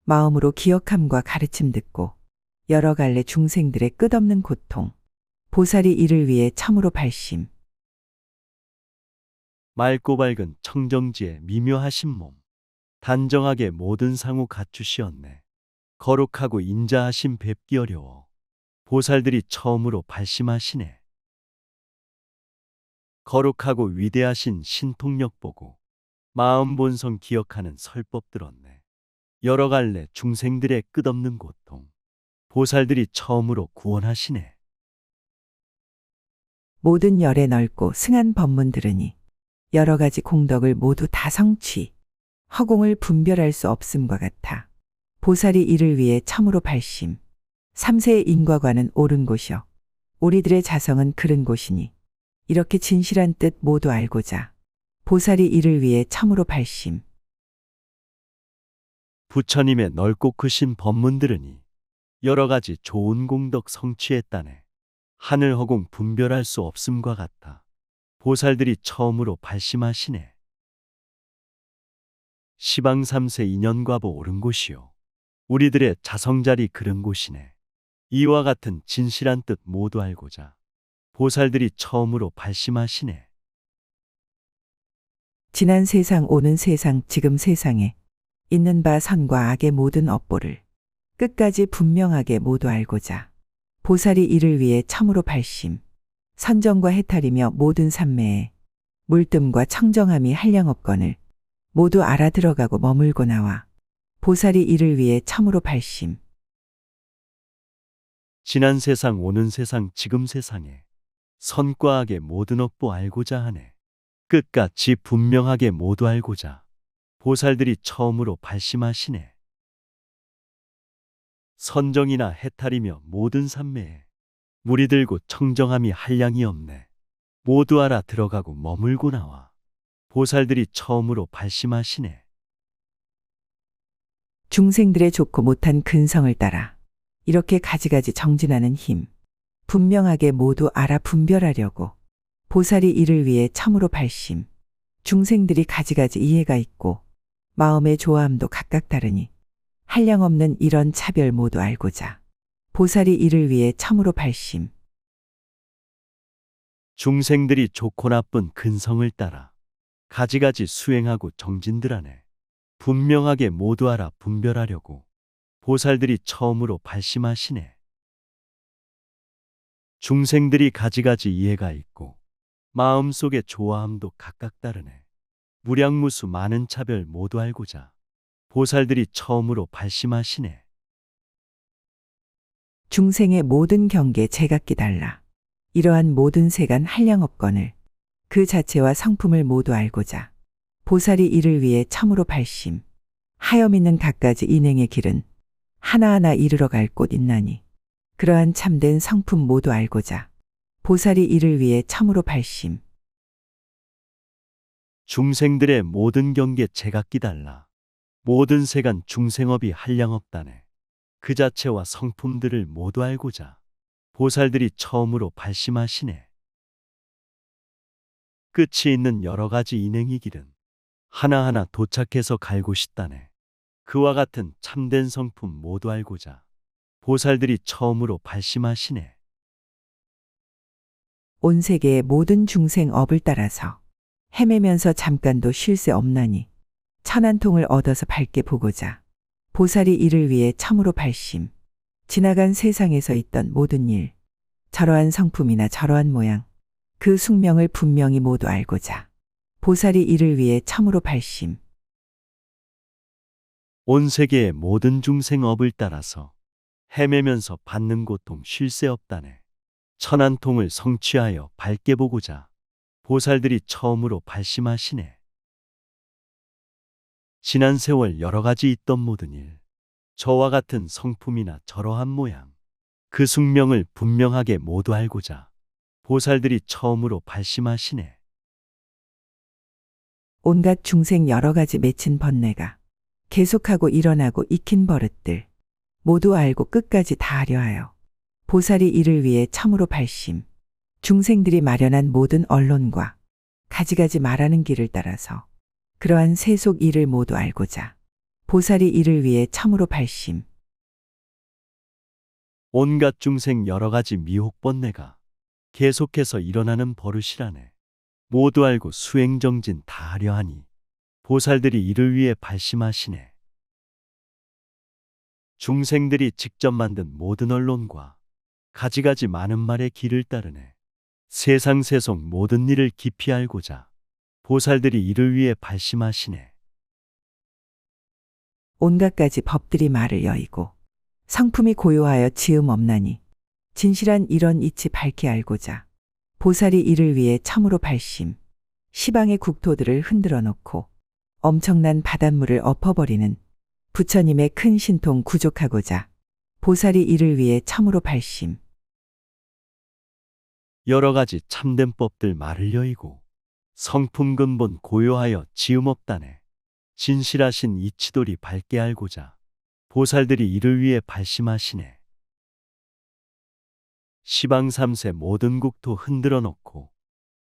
마음으로 기억함과 가르침 듣고 여러 갈래 중생들의 끝없는 고통, 보살이 이를 위해 참으로 발심, 맑고 밝은 청정지의 미묘하신 몸, 단정하게 모든 상호 갖추시었네. 거룩하고 인자하심 뵙기 어려워 보살들이 처음으로 발심하시네. 거룩하고 위대하신 신통력 보고 마음 본성 기억하는 설법 들었네. 여러 갈래 중생들의 끝없는 고통, 보살들이 처음으로 구원하시네. 모든 열에 넓고 승한 법문 들으니 여러 가지 공덕을 모두 다 성취, 허공을 분별할 수 없음과 같아 보살이 이를 위해 참으로 발심, 삼세의 인과관은 옳은 곳이요 우리들의 자성은 그른 곳이니 이렇게 진실한 뜻 모두 알고자 보살이 이를 위해 참으로 발심, 부처님의 넓고 크신 법문 들으니 여러 가지 좋은 공덕 성취했다네. 하늘 허공 분별할 수 없음과 같아 보살들이 처음으로 발심하시네. 시방 삼세 인연과보 옳은 곳이요 우리들의 자성자리 그른 곳이네. 이와 같은 진실한 뜻 모두 알고자 보살들이 처음으로 발심하시네. 지난 세상 오는 세상 지금 세상에 있는 바 선과 악의 모든 업보를 끝까지 분명하게 모두 알고자 보살이 이를 위해 참으로 발심, 선정과 해탈이며 모든 삼매에 물뜸과 청정함이 한량없건을 모두 알아들어가고 머물고 나와 보살이 이를 위해 참으로 발심, 지난 세상 오는 세상 지금 세상에 선과 악의 모든 업보 알고자 하네. 끝까지 분명하게 모두 알고자 보살들이 처음으로 발심하시네. 선정이나 해탈이며 모든 삼매에 물이 들고 청정함이 한량이 없네. 모두 알아 들어가고 머물고 나와 보살들이 처음으로 발심하시네. 중생들의 좋고 못한 근성을 따라 이렇게 가지가지 정진하는 힘, 분명하게 모두 알아 분별하려고 보살이 이를 위해 참으로 발심, 중생들이 가지가지 이해가 있고 마음의 좋아함도 각각 다르니 한량없는 이런 차별 모두 알고자 보살이 이를 위해 참으로 발심, 중생들이 좋고 나쁜 근성을 따라 가지가지 수행하고 정진들하네. 분명하게 모두 알아 분별하려고 보살들이 처음으로 발심하시네. 중생들이 가지가지 이해가 있고 마음속의 좋아함도 각각 다르네. 무량무수 많은 차별 모두 알고자 보살들이 처음으로 발심하시네. 중생의 모든 경계 제각기 달라. 이러한 모든 세간 한량업건을 그 자체와 성품을 모두 알고자 보살이 이를 위해 참으로 발심. 하여 믿는 갖가지 인행의 길은 하나하나 이르러 갈 곳 있나니 그러한 참된 성품 모두 알고자 보살이 이를 위해 참으로 발심. 중생들의 모든 경계 제각기 달라. 모든 세간 중생업이 한량없다네. 그 자체와 성품들을 모두 알고자 보살들이 처음으로 발심하시네. 끝이 있는 여러 가지 인행의 길은 하나하나 도착해서 갈 곳이 있다네. 그와 같은 참된 성품 모두 알고자 보살들이 처음으로 발심하시네. 온 세계의 모든 중생 업을 따라서 헤매면서 잠깐도 쉴 새 없나니 천안통을 얻어서 밝게 보고자 보살이 이를 위해 참으로 발심. 지나간 세상에서 있던 모든 일, 저러한 성품이나 저러한 모양, 그 숙명을 분명히 모두 알고자 보살이 이를 위해 참으로 발심. 온 세계의 모든 중생 업을 따라서 헤매면서 받는 고통 쉴 새 없다네. 천안통을 성취하여 밝게 보고자 보살들이 처음으로 발심하시네. 지난 세월 여러 가지 있던 모든 일, 저와 같은 성품이나 저러한 모양, 그 숙명을 분명하게 모두 알고자 보살들이 처음으로 발심하시네. 온갖 중생 여러 가지 맺힌 번뇌가 계속하고 일어나고 익힌 버릇들 모두 알고 끝까지 다 하려 하여 보살이 이를 위해 참으로 발심. 중생들이 마련한 모든 언론과 가지가지 말하는 길을 따라서 그러한 세속 일을 모두 알고자 보살이 이를 위해 참으로 발심. 온갖 중생 여러 가지 미혹 번뇌가 계속해서 일어나는 버릇이라네. 모두 알고 수행정진 다 하려 하니 보살들이 이를 위해 발심하시네. 중생들이 직접 만든 모든 언론과 가지가지 많은 말의 길을 따르네. 세상 세속 모든 일을 깊이 알고자 보살들이 이를 위해 발심하시네. 온갖 가지 법들이 말을 여의고 성품이 고요하여 지음 없나니 진실한 이런 이치 밝히 알고자 보살이 이를 위해 참으로 발심. 시방의 국토들을 흔들어 놓고 엄청난 바닷물을 엎어버리는 부처님의 큰 신통 구족하고자 보살이 이를 위해 참으로 발심. 여러 가지 참된 법들 말을 여의고 성품 근본 고요하여 지음 없다네. 진실하신 이치도리 밝게 알고자 보살들이 이를 위해 발심하시네. 시방 삼세 모든 국토 흔들어 놓고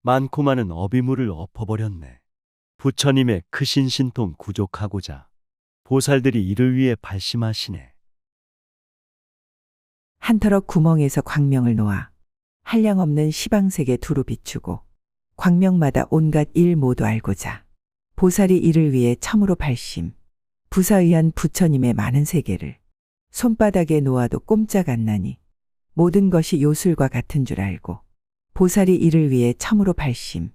많고 많은 어비물을 엎어버렸네. 부처님의 크신 신통 구족하고자 보살들이 이를 위해 발심하시네. 한터럭 구멍에서 광명을 놓아 한량없는 시방색에 두루 비추고 광명마다 온갖 일 모두 알고자 보살이 이를 위해 참으로 발심. 부사의한 부처님의 많은 세계를 손바닥에 놓아도 꼼짝 안 나니 모든 것이 요술과 같은 줄 알고 보살이 이를 위해 참으로 발심.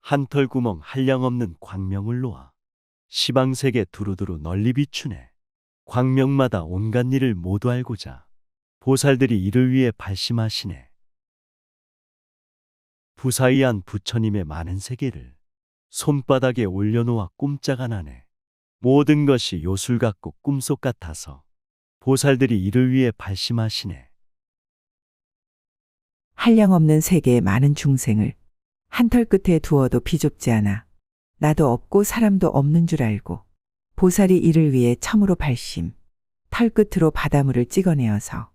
한털 구멍 한량없는 광명을 놓아 시방색에 두루두루 널리 비추네. 광명마다 온갖 일을 모두 알고자 보살들이 이를 위해 발심하시네. 부사의한 부처님의 많은 세계를 손바닥에 올려놓아 꼼짝 안 하네. 모든 것이 요술 같고 꿈속 같아서 보살들이 이를 위해 발심하시네. 한량없는 세계의 많은 중생을 한털 끝에 두어도 비좁지 않아 나도 없고 사람도 없는 줄 알고 보살이 이를 위해 참으로 발심. 털 끝으로 바닷물을 찍어내어서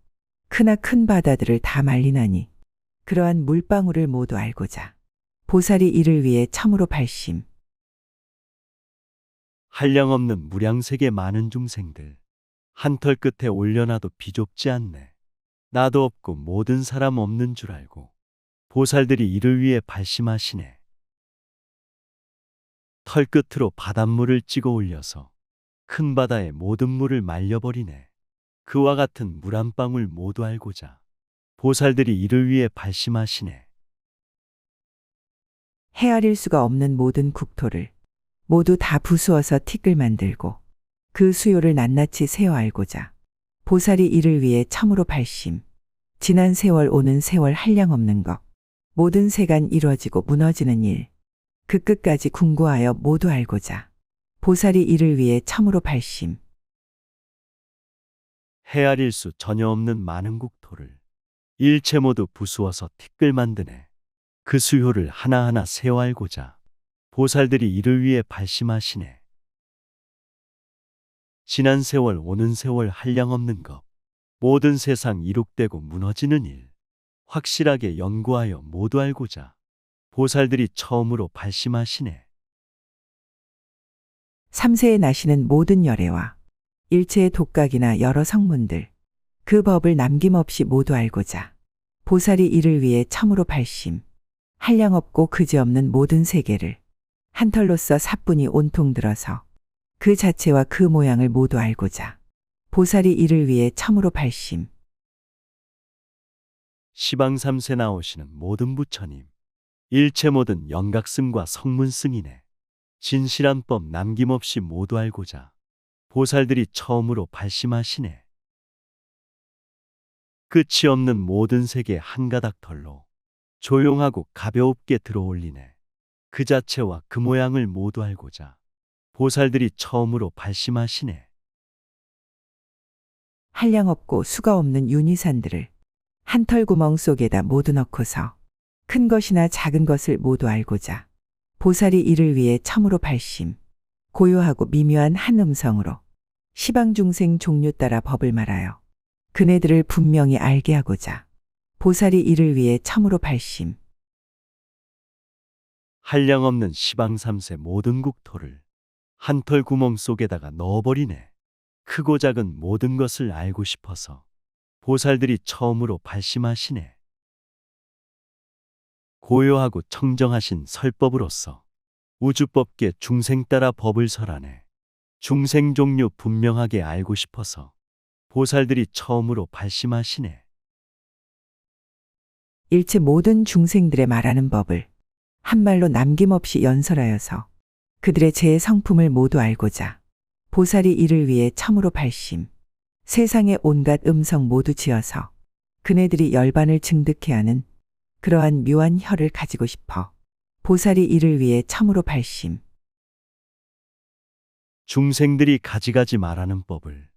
크나큰 바다들을 다 말리나니 그러한 물방울을 모두 알고자 보살이 이를 위해 참으로 발심. 한량없는 무량세계 많은 중생들 한털 끝에 올려놔도 비좁지 않네. 나도 없고 모든 사람 없는 줄 알고 보살들이 이를 위해 발심하시네. 털 끝으로 바닷물을 찍어 올려서 큰 바다의 모든 물을 말려버리네. 그와 같은 물 한 방울 모두 알고자 보살들이 이를 위해 발심하시네. 헤아릴 수가 없는 모든 국토를 모두 다 부수어서 티끌 만들고 그 수요를 낱낱이 세어 알고자 보살이 이를 위해 참으로 발심. 지난 세월 오는 세월 한량없는 것. 모든 세간 이루어지고 무너지는 일. 그 끝까지 궁구하여 모두 알고자 보살이 이를 위해 참으로 발심. 헤아릴 수 전혀 없는 많은 국토를 일체 모두 부수어서 티끌 만드네. 그 수효를 하나하나 세어 알고자 보살들이 이를 위해 발심하시네. 지난 세월 오는 세월 한량없는 것. 모든 세상 이룩되고 무너지는 일. 확실하게 연구하여 모두 알고자 보살들이 처음으로 발심하시네. 삼세에 나시는 모든 열애와 일체의 독각이나 여러 성문들. 그 법을 남김없이 모두 알고자 보살이 이를 위해 참으로 발심. 한량없고 그지없는 모든 세계를 한 털로서 사뿐히 온통 들어서 그 자체와 그 모양을 모두 알고자 보살이 이를 위해 참으로 발심. 시방삼세 나오시는 모든 부처님. 일체 모든 영각승과 성문승이네. 진실한 법 남김없이 모두 알고자 보살들이 처음으로 발심하시네. 끝이 없는 모든 세계 한 가닥 털로 조용하고 가벼웁게 들어올리네. 그 자체와 그 모양을 모두 알고자 보살들이 처음으로 발심하시네. 한량없고 수가 없는 윤희산들을 한 털 구멍 속에다 모두 넣고서 큰 것이나 작은 것을 모두 알고자 보살이 이를 위해 참으로 발심. 고요하고 미묘한 한 음성으로 시방중생 종류 따라 법을 말하여 그네들을 분명히 알게 하고자 보살이 이를 위해 참으로 발심. 한량없는 시방삼세 모든 국토를 한 털 구멍 속에다가 넣어버리네. 크고 작은 모든 것을 알고 싶어서 보살들이 처음으로 발심하시네. 고요하고 청정하신 설법으로서 우주법계 중생 따라 법을 설하네. 중생 종류 분명하게 알고 싶어서 보살들이 처음으로 발심하시네. 일체 모든 중생들의 말하는 법을 한 말로 남김없이 연설하여서 그들의 제 성품을 모두 알고자 보살이 이를 위해 참으로 발심. 세상의 온갖 음성 모두 지어서 그네들이 열반을 증득해 하는 그러한 묘한 혀를 가지고 싶어 보살이 이를 위해 참으로 발심. 중생들이 가지가지 말하는 법을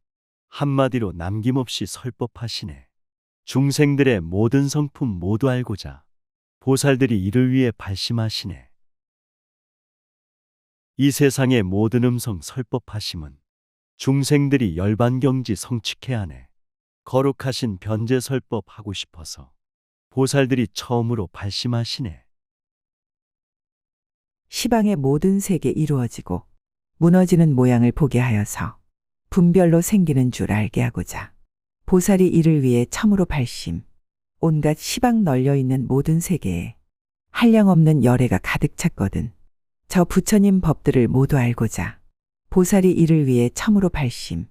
한마디로 남김없이 설법하시네. 중생들의 모든 성품 모두 알고자 보살들이 이를 위해 발심하시네. 이 세상의 모든 음성 설법하심은 중생들이 열반경지 성취케 하네. 거룩하신 변제 설법하고 싶어서 보살들이 처음으로 발심하시네. 시방의 모든 세계 이루어지고 무너지는 모양을 보게 하여서 분별로 생기는 줄 알게 하고자 보살이 이를 위해 참으로 발심. 온갖 시방 널려있는 모든 세계에 한량없는 열애가 가득 찼거든. 저 부처님 법들을 모두 알고자 보살이 이를 위해 참으로 발심.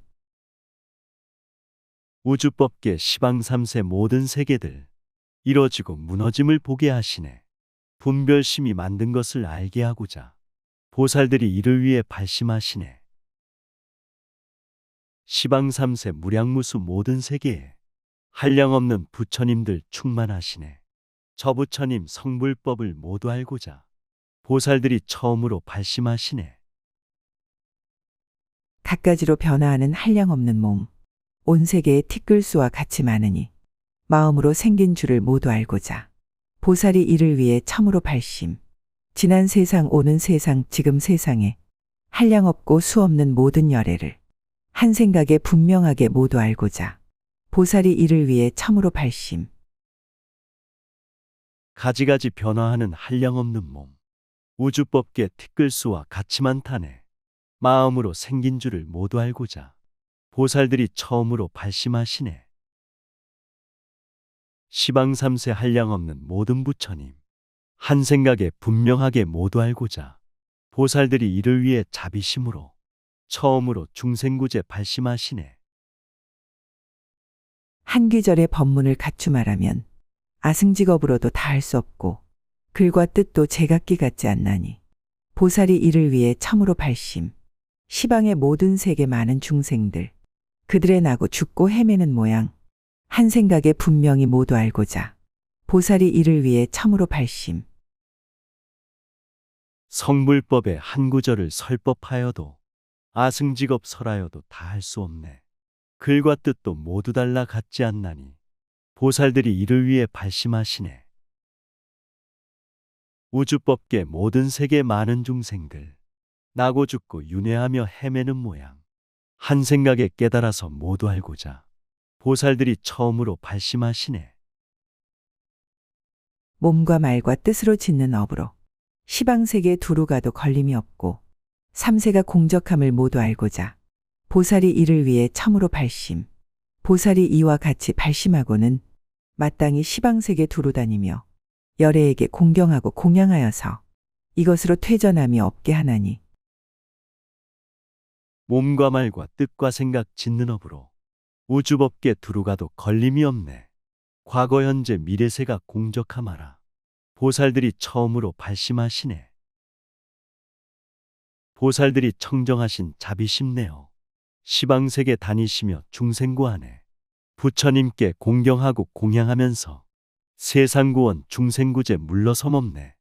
우주법계 시방삼세 모든 세계들 이뤄지고 무너짐을 보게 하시네. 분별심이 만든 것을 알게 하고자 보살들이 이를 위해 발심하시네. 시방삼세 무량무수 모든 세계에 한량없는 부처님들 충만하시네. 저 부처님 성불법을 모두 알고자 보살들이 처음으로 발심하시네. 갖가지로 변화하는 한량없는 몸, 온 세계의 티끌수와 같이 많으니 마음으로 생긴 줄을 모두 알고자 보살이 이를 위해 참으로 발심. 지난 세상 오는 세상 지금 세상에 한량없고 수없는 모든 열애를 한 생각에 분명하게 모두 알고자 보살이 이를 위해 참으로 발심. 가지가지 변화하는 한량없는 몸, 우주법계 티끌수와 같이 많다네. 마음으로 생긴 줄을 모두 알고자 보살들이 처음으로 발심하시네. 시방삼세 한량없는 모든 부처님, 한 생각에 분명하게 모두 알고자 보살들이 이를 위해 자비심으로 처음으로 중생구제 발심하시네. 한 귀절의 법문을 갖추 말하면 아승직업으로도 다 할 수 없고 글과 뜻도 제각기 같지 않나니 보살이 이를 위해 참으로 발심. 시방의 모든 세계 많은 중생들. 그들의 나고 죽고 헤매는 모양. 한 생각에 분명히 모두 알고자. 보살이 이를 위해 참으로 발심. 성불법의 한 구절을 설법하여도 아승직업 설하여도 다 할 수 없네. 글과 뜻도 모두 달라 같지 않나니 보살들이 이를 위해 발심하시네. 우주법계 모든 세계 많은 중생들 나고 죽고 윤회하며 헤매는 모양. 한 생각에 깨달아서 모두 알고자 보살들이 처음으로 발심하시네. 몸과 말과 뜻으로 짓는 업으로 시방세계 두루 가도 걸림이 없고 삼세가 공적함을 모두 알고자 보살이 이를 위해 참으로 발심. 보살이 이와 같이 발심하고는 마땅히 시방세계 두루 다니며 열애에게 공경하고 공양하여서 이것으로 퇴전함이 없게 하나니 몸과 말과 뜻과 생각 짓는 업으로 우주법계 두루 가도 걸림이 없네. 과거 현재 미래세가 공적함하라. 보살들이 처음으로 발심하시네. 보살들이 청정하신 자비심내어 시방세계 다니시며 중생구하네. 부처님께 공경하고 공양하면서 세상구원 중생구제 물러섬없네.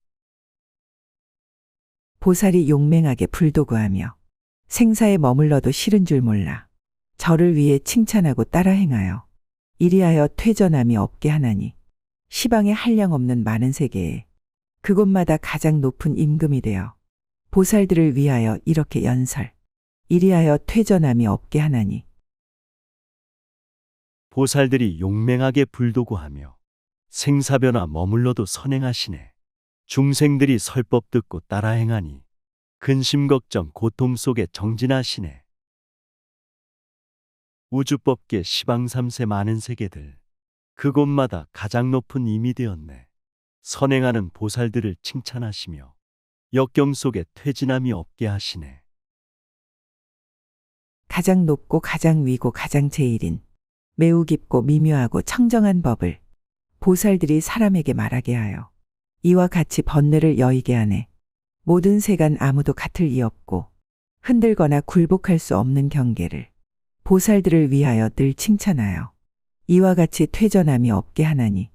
보살이 용맹하게 불도구하며 생사에 머물러도 싫은 줄 몰라 저를 위해 칭찬하고 따라 행하여 이리하여 퇴전함이 없게 하나니 시방에 한량없는 많은 세계에 그곳마다 가장 높은 임금이 되어 보살들을 위하여 이렇게 연설 이리하여 퇴전함이 없게 하나니 보살들이 용맹하게 불도구하며 생사변화 머물러도 선행하시네. 중생들이 설법 듣고 따라 행하니 근심 걱정 고통 속에 정진하시네. 우주법계 시방삼세 많은 세계들 그곳마다 가장 높은 임이 되었네. 선행하는 보살들을 칭찬하시며 역경 속에 퇴진함이 없게 하시네. 가장 높고 가장 위고 가장 제일인 매우 깊고 미묘하고 청정한 법을 보살들이 사람에게 말하게 하여 이와 같이 번뇌를 여의게 하네. 모든 세간 아무도 같을 이 없고 흔들거나 굴복할 수 없는 경계를 보살들을 위하여 늘 칭찬하여 이와 같이 퇴전함이 없게 하나니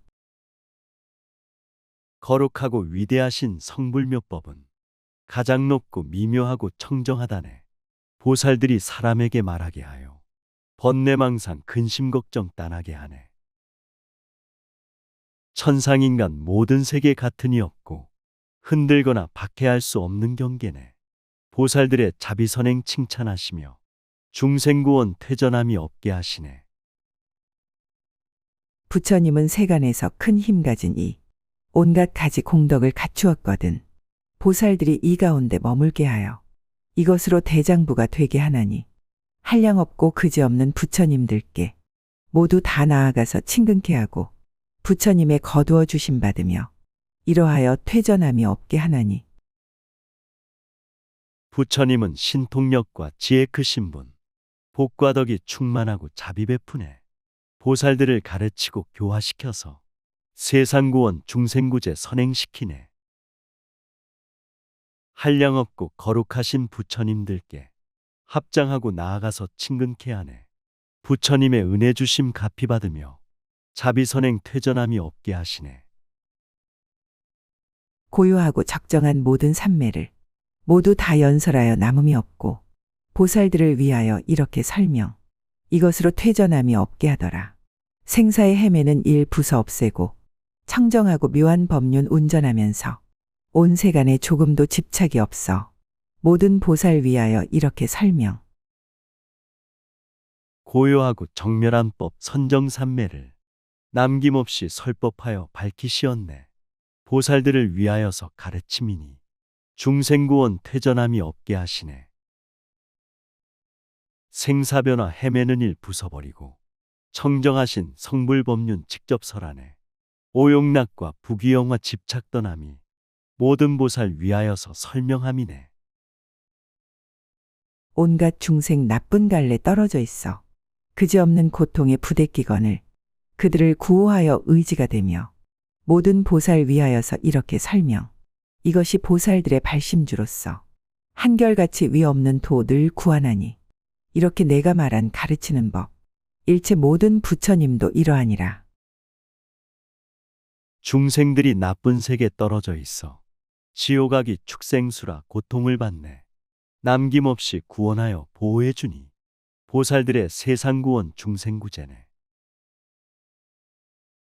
거룩하고 위대하신 성불묘법은 가장 높고 미묘하고 청정하다네. 보살들이 사람에게 말하게 하여 번뇌망상 근심 걱정 떠나게 하네. 천상인간 모든 세계 같으니 없고 흔들거나 박해할 수 없는 경계네. 보살들의 자비선행 칭찬하시며 중생구원 퇴전함이 없게 하시네. 부처님은 세간에서 큰 힘 가진 이 온갖 가지 공덕을 갖추었거든 보살들이 이 가운데 머물게 하여 이것으로 대장부가 되게 하나니 한량없고 그지없는 부처님들께 모두 다 나아가서 친근케 하고 부처님의 거두어 주심 받으며 이러하여 퇴전함이 없게 하나니 부처님은 신통력과 지혜 크신 분, 복과 덕이 충만하고 자비 베푸네. 보살들을 가르치고 교화시켜서 세상구원 중생구제 선행시키네. 한량없고 거룩하신 부처님들께 합장하고 나아가서 친근케 하네. 부처님의 은혜 주심 갚이 받으며 자비선행 퇴전함이 없게 하시네. 고요하고 적정한 모든 삼매를 모두 다 연설하여 남음이 없고 보살들을 위하여 이렇게 설명 이것으로 퇴전함이 없게 하더라. 생사의 헤매는 일 부서 없애고 청정하고 묘한 법륜 운전하면서 온 세간에 조금도 집착이 없어 모든 보살 위하여 이렇게 설명 고요하고 정멸한 법 선정삼매를 남김없이 설법하여 밝히시었네. 보살들을 위하여서 가르침이니 중생구원 퇴전함이 없게 하시네. 생사변화 헤매는 일 부숴버리고 청정하신 성불법륜 직접 설하네. 오용락과 부귀영화 집착 떠남이 모든 보살 위하여서 설명함이네. 온갖 중생 나쁜 갈래 떨어져 있어 그지없는 고통에 부대끼거늘 그들을 구호하여 의지가 되며 모든 보살 위하여서 이렇게 설명 이것이 보살들의 발심주로서 한결같이 위 없는 도 늘 구하나니 이렇게 내가 말한 가르치는 법 일체 모든 부처님도 이러하니라. 중생들이 나쁜 색에 떨어져 있어 지옥악이 축생수라 고통을 받네. 남김없이 구원하여 보호해 주니 보살들의 세상구원 중생구제네.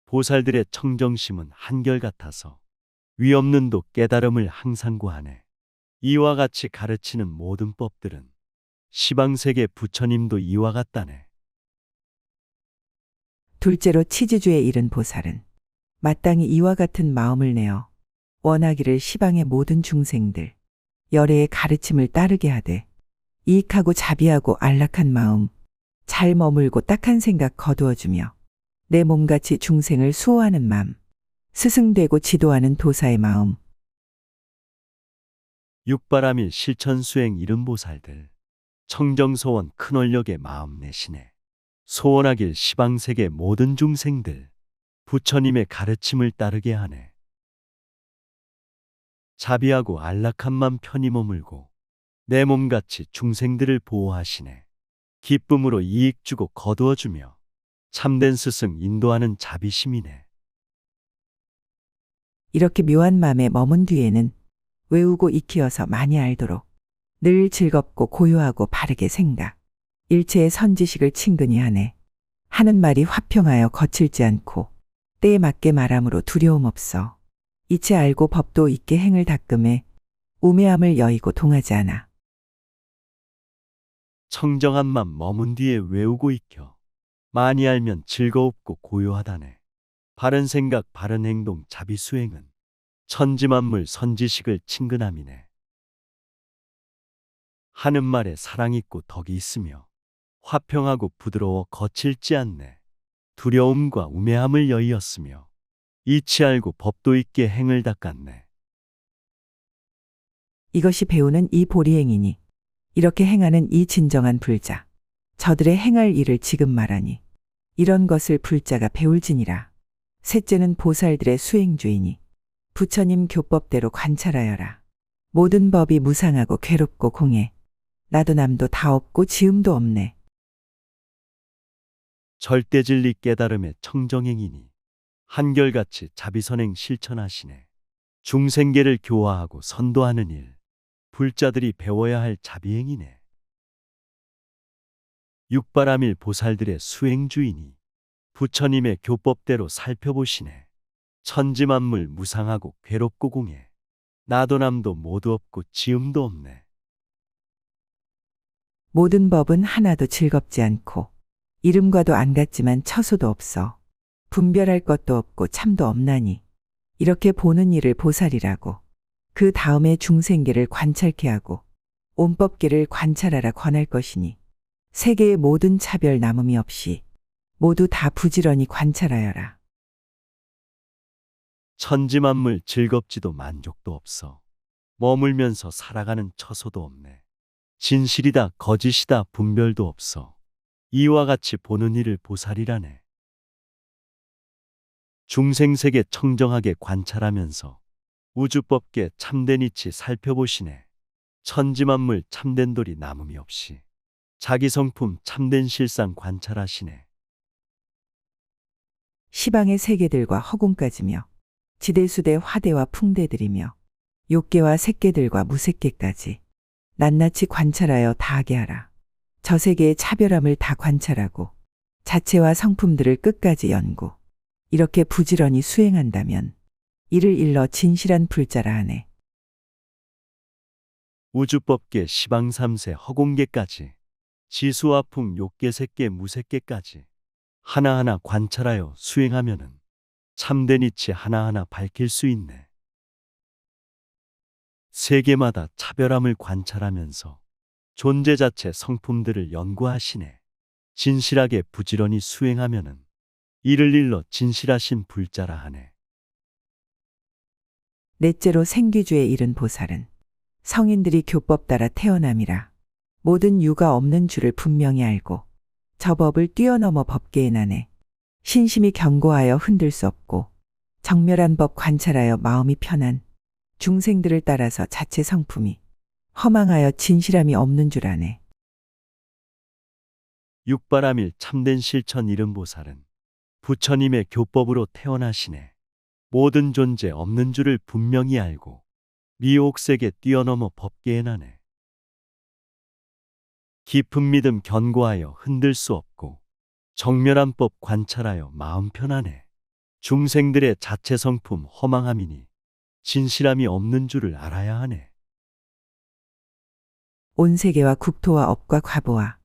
보살들의 청정심은 한결같아서 위 없는 도 깨달음을 항상 구하네. 이와 같이 가르치는 모든 법들은 시방세계 부처님도 이와 같다네. 둘째로 치지주에 이른 보살은 마땅히 이와 같은 마음을 내어 원하기를 시방의 모든 중생들 열애의 가르침을 따르게 하되 이익하고 자비하고 안락한 마음 잘 머물고 딱한 생각 거두어주며 내 몸같이 중생을 수호하는 마음 스승되고 지도하는 도사의 마음 육바라밀 실천수행 이른 보살들 청정소원 큰원력의 마음 내시네. 소원하길 시방세계 모든 중생들 부처님의 가르침을 따르게 하네. 자비하고 안락한 맘 편히 머물고 내 몸같이 중생들을 보호하시네. 기쁨으로 이익 주고 거두어 주며 참된 스승 인도하는 자비심이네. 이렇게 묘한 맘에 머문 뒤에는 외우고 익히어서 많이 알도록 늘 즐겁고 고요하고 바르게 생각 일체의 선지식을 친근히 하네. 하는 말이 화평하여 거칠지 않고 때에 맞게 말함으로 두려움 없어 이체 알고 법도 있게 행을 닦음에 우매함을 여의고 동하지 않아. 청정한 맘 머문 뒤에 외우고 익혀 많이 알면 즐거웁고 고요하다네. 바른 생각 바른 행동 자비수행은 천지만물 선지식을 친근함이네. 하는 말에 사랑 있고 덕이 있으며 화평하고 부드러워 거칠지 않네. 두려움과 우매함을 여의었으며 이치 알고 법도 있게 행을 닦았네. 이것이 배우는 이 보리행이니 이렇게 행하는 이 진정한 불자 저들의 행할 일을 지금 말하니 이런 것을 불자가 배울지니라. 셋째는 보살들의 수행주이니 부처님 교법대로 관찰하여라. 모든 법이 무상하고 괴롭고 공해 나도 남도 다 없고 지음도 없네. 절대진리 깨달음의 청정행이니 한결같이 자비선행 실천하시네. 중생계를 교화하고 선도하는 일 불자들이 배워야 할 자비행이네. 육바라밀 보살들의 수행주이니 부처님의 교법대로 살펴보시네. 천지만물 무상하고 괴롭고 공해 나도 남도 모두 없고 지음도 없네. 모든 법은 하나도 즐겁지 않고 이름과도 안 같지만 처소도 없어 분별할 것도 없고 참도 없나니 이렇게 보는 일을 보살이라고 그 다음에 중생계를 관찰케 하고 온법계를 관찰하라 권할 것이니 세계의 모든 차별 남음이 없이 모두 다 부지런히 관찰하여라. 천지만물 즐겁지도 만족도 없어 머물면서 살아가는 처소도 없네. 진실이다 거짓이다 분별도 없어 이와 같이 보는 이를 보살이라네. 중생세계 청정하게 관찰하면서 우주법계 참된 이치 살펴보시네. 천지만물 참된 도리 남음이 없이 자기 성품 참된 실상 관찰하시네. 시방의 세계들과 허공까지며 지대수대 화대와 풍대들이며 욕계와 색계들과 무색계까지 낱낱이 관찰하여 다하게 하라. 저 세계의 차별함을 다 관찰하고 자체와 성품들을 끝까지 연구 이렇게 부지런히 수행한다면 이를 일러 진실한 불자라 하네. 우주법계 시방삼세 허공계까지 지수와 풍 욕계 색계 무색계까지 하나하나 관찰하여 수행하면은 참된 이치 하나하나 밝힐 수 있네. 세계마다 차별함을 관찰하면서 존재 자체 성품들을 연구하시네. 진실하게 부지런히 수행하면은 이를 일러 진실하신 불자라 하네. 넷째로 생귀주에 이른 보살은 성인들이 교법 따라 태어남이라 모든 유가 없는 줄을 분명히 알고 저 법을 뛰어넘어 법계에 나네. 신심이 견고하여 흔들 수 없고 정멸한 법 관찰하여 마음이 편한 중생들을 따라서 자체 성품이 허망하여 진실함이 없는 줄 아네. 육바라밀 참된 실천 이른보살은 부처님의 교법으로 태어나시네. 모든 존재 없는 줄을 분명히 알고 미혹색에 뛰어넘어 법계에 나네. 깊은 믿음 견고하여 흔들 수 없고 정멸한 법 관찰하여 마음 편하네. 중생들의 자체 성품 허망함이니 진실함이 없는 줄을 알아야 하네. 온 세계와 국토와 업과 과보와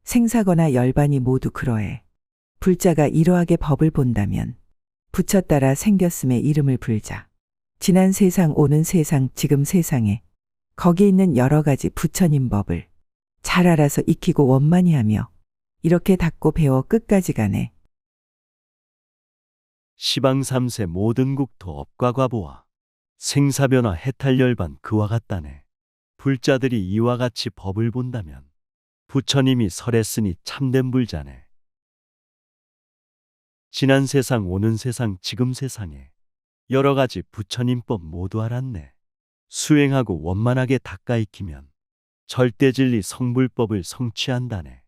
생사거나 열반이 모두 그러해. 불자가 이러하게 법을 본다면 부처 따라 생겼음에 이름을 불자. 지난 세상 오는 세상 지금 세상에 거기 있는 여러 가지 부처님 법을 잘 알아서 익히고 원만히 하며 이렇게 닦고 배워 끝까지 가네. 시방 3세 모든 국토 업과 과보와 생사변화 해탈열반 그와 같다네. 불자들이 이와 같이 법을 본다면 부처님이 설했으니 참된 불자네. 지난 세상 오는 세상 지금 세상에 여러 가지 부처님법 모두 알았네. 수행하고 원만하게 닦아 익히면 절대진리 성불법을 성취한다네.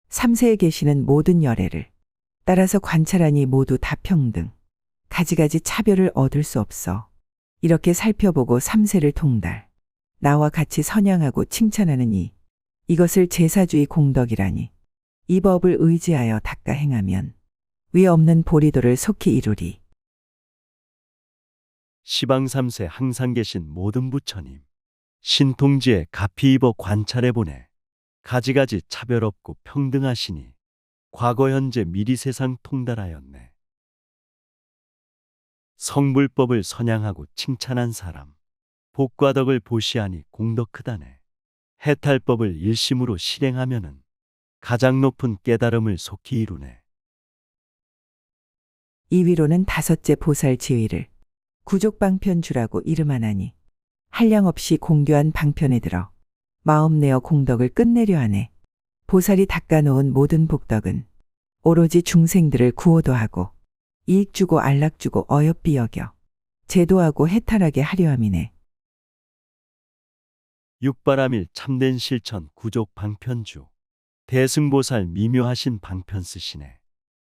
3세에 계시는 모든 열애를 따라서 관찰하니 모두 다 평등. 가지가지 차별을 얻을 수 없어. 이렇게 살펴보고 3세를 통달. 나와 같이 선양하고 칭찬하는 이것을 제사주의 공덕이라니. 이 법을 의지하여 닦아 행하면 위 없는 보리도를 속히 이루리. 시방 3세 항상 계신 모든 부처님 신통지에 가피 입어 관찰해 보네. 가지가지 차별 없고 평등하시니 과거 현재 미리 세상 통달하였네. 성불법을 선양하고 칭찬한 사람 복과 덕을 보시하니 공덕 크다네. 해탈법을 일심으로 실행하면은 가장 높은 깨달음을 속히 이루네. 이 위로는 다섯째 보살 지위를 구족방편주라고 이름하나니 한량없이 공교한 방편에 들어 마음 내어 공덕을 끝내려 하네. 보살이 닦아놓은 모든 복덕은 오로지 중생들을 구호도 하고 이익 주고 안락 주고 어여삐 여겨 제도하고 해탈하게 하려 함이네. 육바라밀 참된 실천 구족 방편주 대승보살 미묘하신 방편 쓰시네.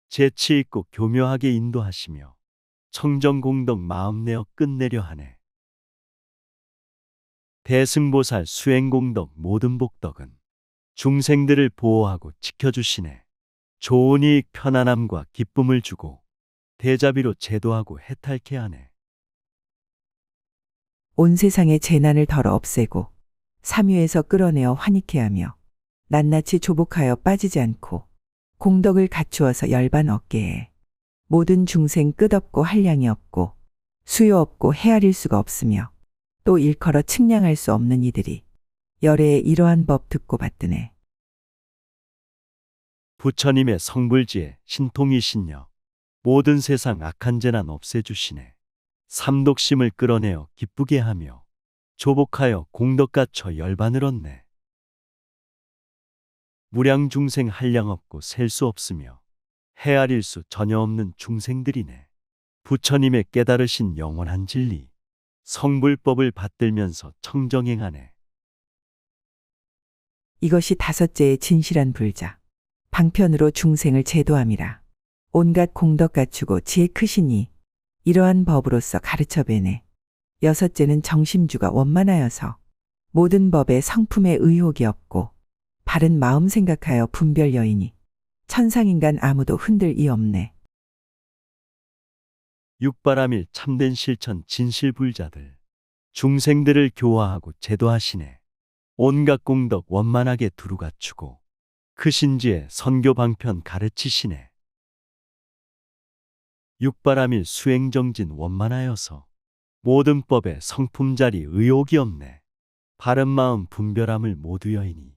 재치 있고 교묘하게 인도하시며 청정공덕 마음 내어 끝내려 하네. 대승보살 수행공덕 모든 복덕은 중생들을 보호하고 지켜주시네. 좋은 이익 편안함과 기쁨을 주고 대자비로 제도하고 해탈케 하네. 온 세상의 재난을 덜어 없애고 삼유에서 끌어내어 환희케 하며 낱낱이 조복하여 빠지지 않고 공덕을 갖추어서 열반 얻게 해. 모든 중생 끝없고 한량이 없고 수요 없고 헤아릴 수가 없으며 또 일컬어 측량할 수 없는 이들이 열애의 이러한 법 듣고 받드네. 부처님의 성불지에 신통이신여 모든 세상 악한 재난 없애주시네. 삼독심을 끌어내어 기쁘게 하며 조복하여 공덕 갖춰 열반을 얻네. 무량 중생 한량 없고 셀 수 없으며 헤아릴 수 전혀 없는 중생들이네. 부처님의 깨달으신 영원한 진리 성불법을 받들면서 청정행하네. 이것이 다섯째의 진실한 불자 방편으로 중생을 제도함이라. 온갖 공덕 갖추고 지혜 크시니 이러한 법으로서 가르쳐 배네. 여섯째는 정심주가 원만하여서 모든 법에 성품에 의혹이 없고 바른 마음 생각하여 분별 여인이 천상인간 아무도 흔들 이 없네. 육바라밀 참된 실천 진실불자들 중생들을 교화하고 제도하시네. 온갖 공덕 원만하게 두루 갖추고 크신지에 선교 방편 가르치시네. 육바라밀 수행정진 원만하여서 모든 법에 성품자리 의혹이 없네. 바른 마음 분별함을 모두 여이니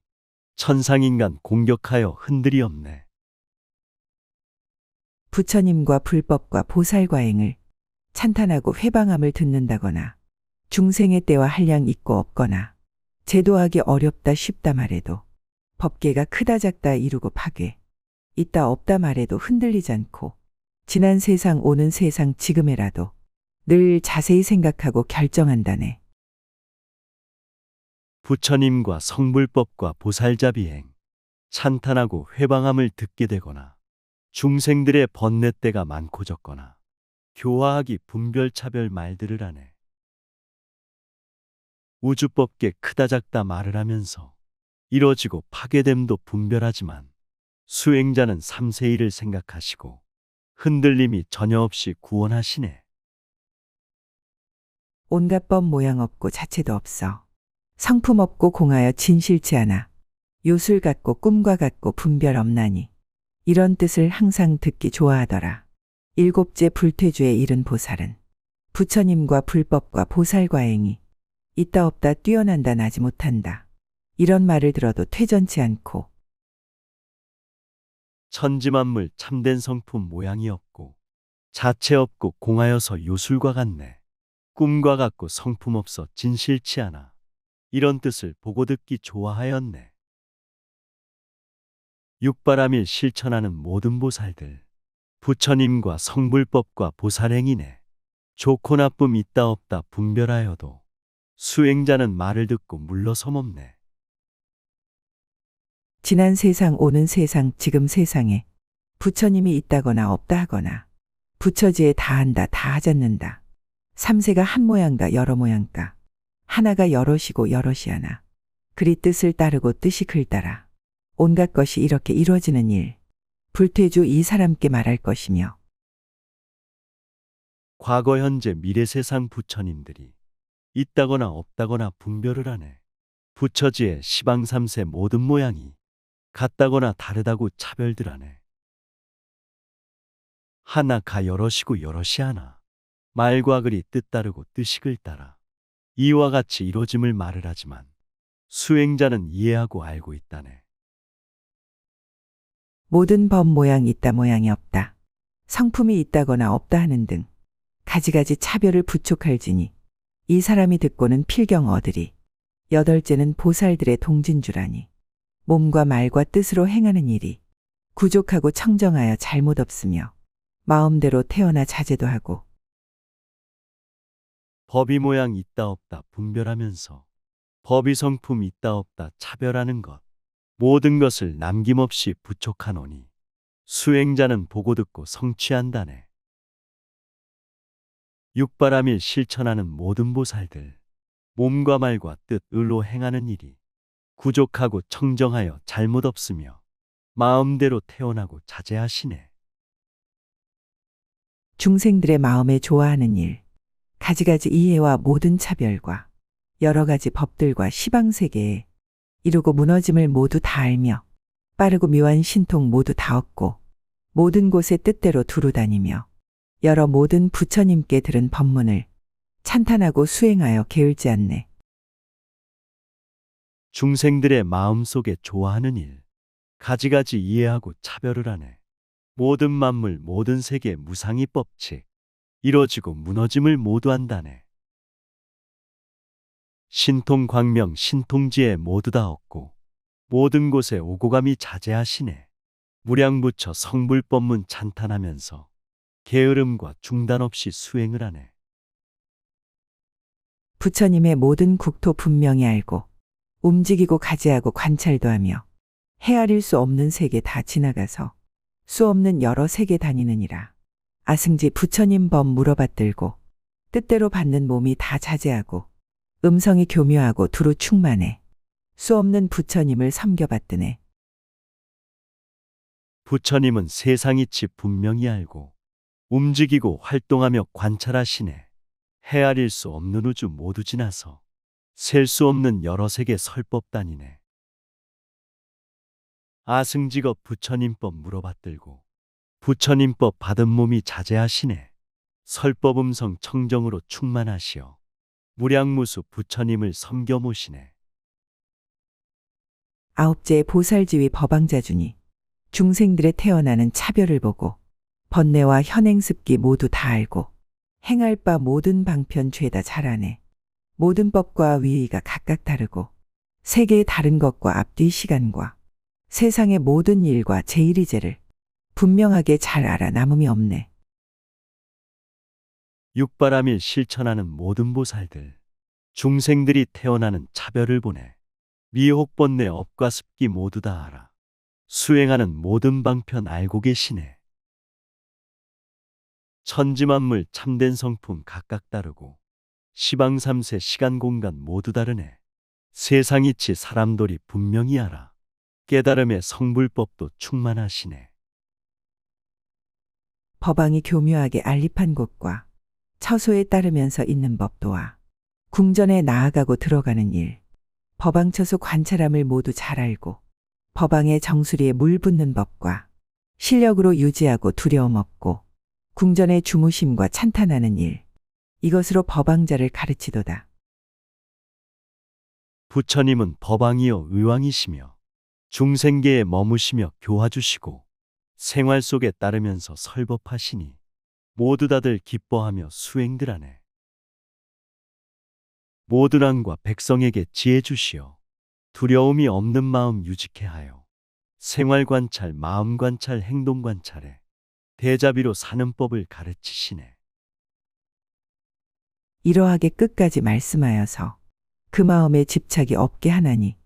천상인간 공격하여 흔들이 없네. 부처님과 불법과 보살과행을 찬탄하고 회방함을 듣는다거나 중생의 때와 한량 있고 없거나 제도하기 어렵다 쉽다 말해도 법계가 크다 작다 이루고 파괴 있다 없다 말해도 흔들리지 않고 지난 세상 오는 세상 지금에라도 늘 자세히 생각하고 결정한다네. 부처님과 성불법과 보살자비행, 찬탄하고 회방함을 듣게 되거나 중생들의 번뇌때가 많고 적거나 교화하기 분별차별 말들을 하네. 우주법계 크다 작다 말을 하면서 이뤄지고 파괴됨도 분별하지만 수행자는 삼세일을 생각하시고 흔들림이 전혀 없이 구원하시네. 온갖 법 모양 없고 자체도 없어. 성품 없고 공하여 진실치 않아. 요술 같고 꿈과 같고 분별 없나니. 이런 뜻을 항상 듣기 좋아하더라. 일곱째 불퇴주에 이른 보살은 부처님과 불법과 보살과행이 있다 없다 뛰어난다 나지 못한다. 이런 말을 들어도 퇴전치 않고 천지만물 참된 성품 모양이 없고 자체 없고 공하여서 요술과 같네. 꿈과 같고 성품 없어 진실치 않아. 이런 뜻을 보고 듣기 좋아하였네. 육바람일 실천하는 모든 보살들, 부처님과 성불법과 보살행이네. 좋고 나쁨 있다 없다 분별하여도 수행자는 말을 듣고 물러섬없네. 지난 세상 오는 세상 지금 세상에 부처님이 있다거나 없다 하거나 부처지에 다 한다 다 하잖는다. 삼세가 한 모양가 여러 모양가 하나가 여럿이고 여럿이 하나. 그리 뜻을 따르고 뜻이 글따라. 온갖 것이 이렇게 이루어지는 일. 불퇴주 이 사람께 말할 것이며 과거 현재 미래 세상 부처님들이 있다거나 없다거나 분별을 하네. 부처지의 시방삼세 모든 모양이 같다거나 다르다고 차별들 하네. 하나가 여럿이고 여럿이 하나. 말과 글이 뜻따르고 뜻이 글따라. 이와 같이 이루어짐을 말을 하지만 수행자는 이해하고 알고 있다네. 모든 법 모양 있다 모양이 없다. 성품이 있다거나 없다 하는 등 가지가지 차별을 부촉할지니 이 사람이 듣고는 필경 얻으리. 여덟째는 보살들의 동진주라니. 몸과 말과 뜻으로 행하는 일이 구족하고 청정하여 잘못 없으며 마음대로 태어나 자제도 하고 법이 모양 있다 없다 분별하면서 법이 성품 있다 없다 차별하는 것. 모든 것을 남김없이 부촉하노니 수행자는 보고 듣고 성취한다네. 육바람일 실천하는 모든 보살들, 몸과 말과 뜻을로 행하는 일이 구족하고 청정하여 잘못 없으며 마음대로 태어나고 자제하시네. 중생들의 마음에 좋아하는 일, 가지가지 이해와 모든 차별과 여러 가지 법들과 시방세계에 이루고 무너짐을 모두 다 알며 빠르고 묘한 신통 모두 다 얻고 모든 곳에 뜻대로 두루 다니며 여러 모든 부처님께 들은 법문을 찬탄하고 수행하여 게을지 않네. 중생들의 마음속에 좋아하는 일, 가지가지 이해하고 차별을 하네. 모든 만물 모든 세계 무상히 법칙, 이뤄지고 무너짐을 모두 한다네. 신통 광명 신통지에 모두 다 얻고 모든 곳에 오고감이 자제하시네. 무량부처 성불법문 찬탄하면서 게으름과 중단 없이 수행을 하네. 부처님의 모든 국토 분명히 알고 움직이고 가지하고 관찰도 하며 헤아릴 수 없는 세계 다 지나가서 수 없는 여러 세계 다니느니라. 아승지 부처님 법 물어받들고 뜻대로 받는 몸이 다 자제하고 음성이 교묘하고 두루 충만해. 수 없는 부처님을 섬겨받드네. 부처님은 세상이치 분명히 알고 움직이고 활동하며 관찰하시네. 헤아릴 수 없는 우주 모두 지나서 셀 수 없는 여러 세계 설법단이네. 아승지겁 부처님법 물어받들고 부처님법 받은 몸이 자제하시네. 설법 음성 청정으로 충만하시어 무량무수 부처님을 섬겨 모시네. 아홉째 보살지위 법왕자주니 중생들의 태어나는 차별을 보고 번뇌와 현행습기 모두 다 알고 행할 바 모든 방편 죄다 잘 아네. 모든 법과 위의가 각각 다르고 세계의 다른 것과 앞뒤 시간과 세상의 모든 일과 제1이제를 분명하게 잘 알아 남음이 없네. 육바라밀 실천하는 모든 보살들, 중생들이 태어나는 차별을 보내 미혹 번뇌 업과 습기 모두 다 알아 수행하는 모든 방편 알고 계시네. 천지만물 참된 성품 각각 다르고 시방삼세 시간 공간 모두 다르네. 세상 이치 사람돌이 분명히 알아 깨달음의 성불법도 충만하시네. 법왕이 교묘하게 알립한 곳과 처소에 따르면서 있는 법도와 궁전에 나아가고 들어가는 일, 법왕처소 관찰함을 모두 잘 알고 법왕의 정수리에 물 붓는 법과 실력으로 유지하고 두려움 없고 궁전의 주무심과 찬탄하는 일, 이것으로 법왕자를 가르치도다. 부처님은 법왕이요 의왕이시며 중생계에 머무시며 교화주시고 생활 속에 따르면서 설법하시니 모두 다들 기뻐하며 수행들하네. 모든 왕과 백성에게 지혜 주시어 두려움이 없는 마음 유직해 하여 생활 관찰, 마음 관찰, 행동 관찰에 대자비로 사는 법을 가르치시네. 이러하게 끝까지 말씀하여서 그 마음에 집착이 없게 하나니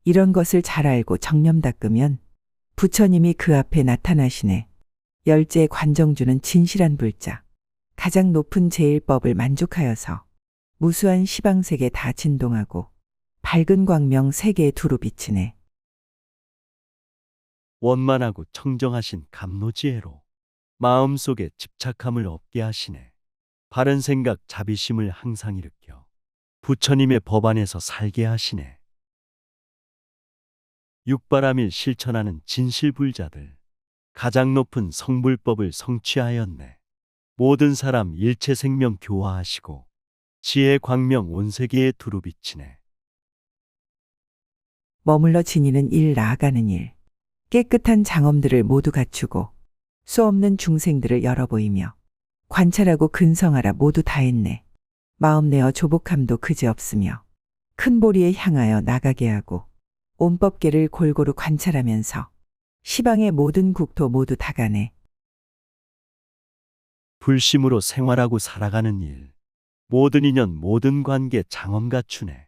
이런 것을 잘 알고 정념 닦으면 부처님이 그 앞에 나타나시네. 열째 관정주는 진실한 불자, 가장 높은 제일법을 만족하여서 무수한 시방세계 다 진동하고 밝은 광명 세계에 두루 비치네. 원만하고 청정하신 감노지혜로 마음속에 집착함을 없게 하시네. 바른 생각 자비심을 항상 일으켜 부처님의 법 안에서 살게 하시네. 육바라밀 실천하는 진실불자들, 가장 높은 성불법을 성취하였네. 모든 사람 일체 생명 교화하시고 지혜 광명 온 세계에 두루 비치네. 머물러 지니는 일 나아가는 일, 깨끗한 장엄들을 모두 갖추고 수 없는 중생들을 열어 보이며 관찰하고 근성하라 모두 다 했네. 마음 내어 조복함도 그지없으며 큰 보리에 향하여 나가게 하고 온법계를 골고루 관찰하면서 시방의 모든 국토 모두 다 가네. 불심으로 생활하고 살아가는 일, 모든 인연 모든 관계 장엄 갖추네.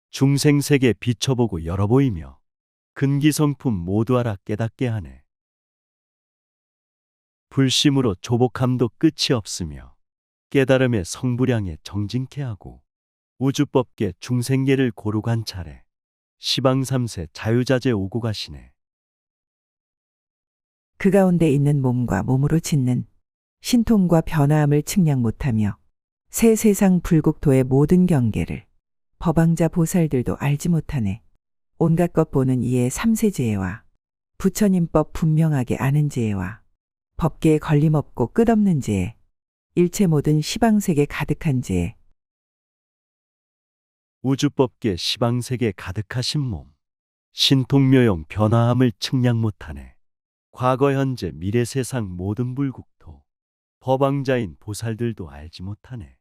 중생세계 비춰보고 열어보이며 근기성품 모두 알아 깨닫게 하네. 불심으로 조복함도 끝이 없으며 깨달음의 성불량에 정진케 하고 우주법계 중생계를 고루 관찰해 시방삼세 자유자재 오고 가시네. 그 가운데 있는 몸과 몸으로 짓는 신통과 변화함을 측량 못하며 새 세상 불국토의 모든 경계를 법왕자 보살들도 알지 못하네. 온갖 것 보는 이의 삼세지혜와 부처님법 분명하게 아는 지혜와 법계에 걸림없고 끝없는 지혜, 일체 모든 시방세계 가득한 지혜, 우주법계 시방세계 가득하신 몸, 신통묘용 변화함을 측량 못하네. 과거 현재 미래 세상 모든 불국토, 법왕자인 보살들도 알지 못하네.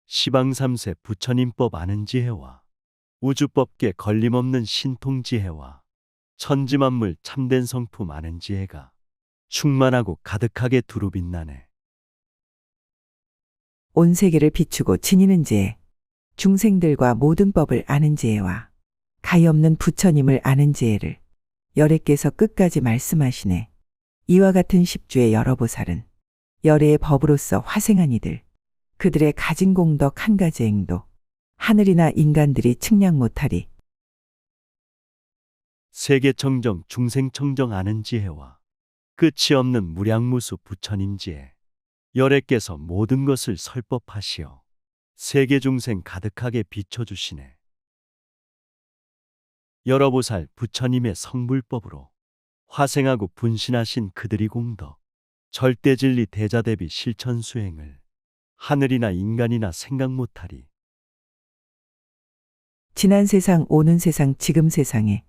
시방삼세 부처님법 아는 지혜와 우주법계 걸림없는 신통지혜와 천지만물 참된 성품 아는 지혜가 충만하고 가득하게 두루 빛나네. 온 세계를 비추고 지니는 지혜, 중생들과 모든 법을 아는 지혜와 가히 없는 부처님을 아는 지혜를 열애께서 끝까지 말씀하시네. 이와 같은 십주의 여러 보살은 열애의 법으로서 화생한 이들, 그들의 가진 공덕 한 가지 행도, 하늘이나 인간들이 측량 못하리. 세계청정 중생청정 아는 지혜와 끝이 없는 무량무수 부처님 지혜, 열애께서 모든 것을 설법하시어 세계 중생 가득하게 비춰주시네. 여러 보살 부처님의 성불법으로 화생하고 분신하신 그들이 공덕, 절대진리 대자대비 실천 수행을 하늘이나 인간이나 생각 못하리. 지난 세상 오는 세상 지금 세상에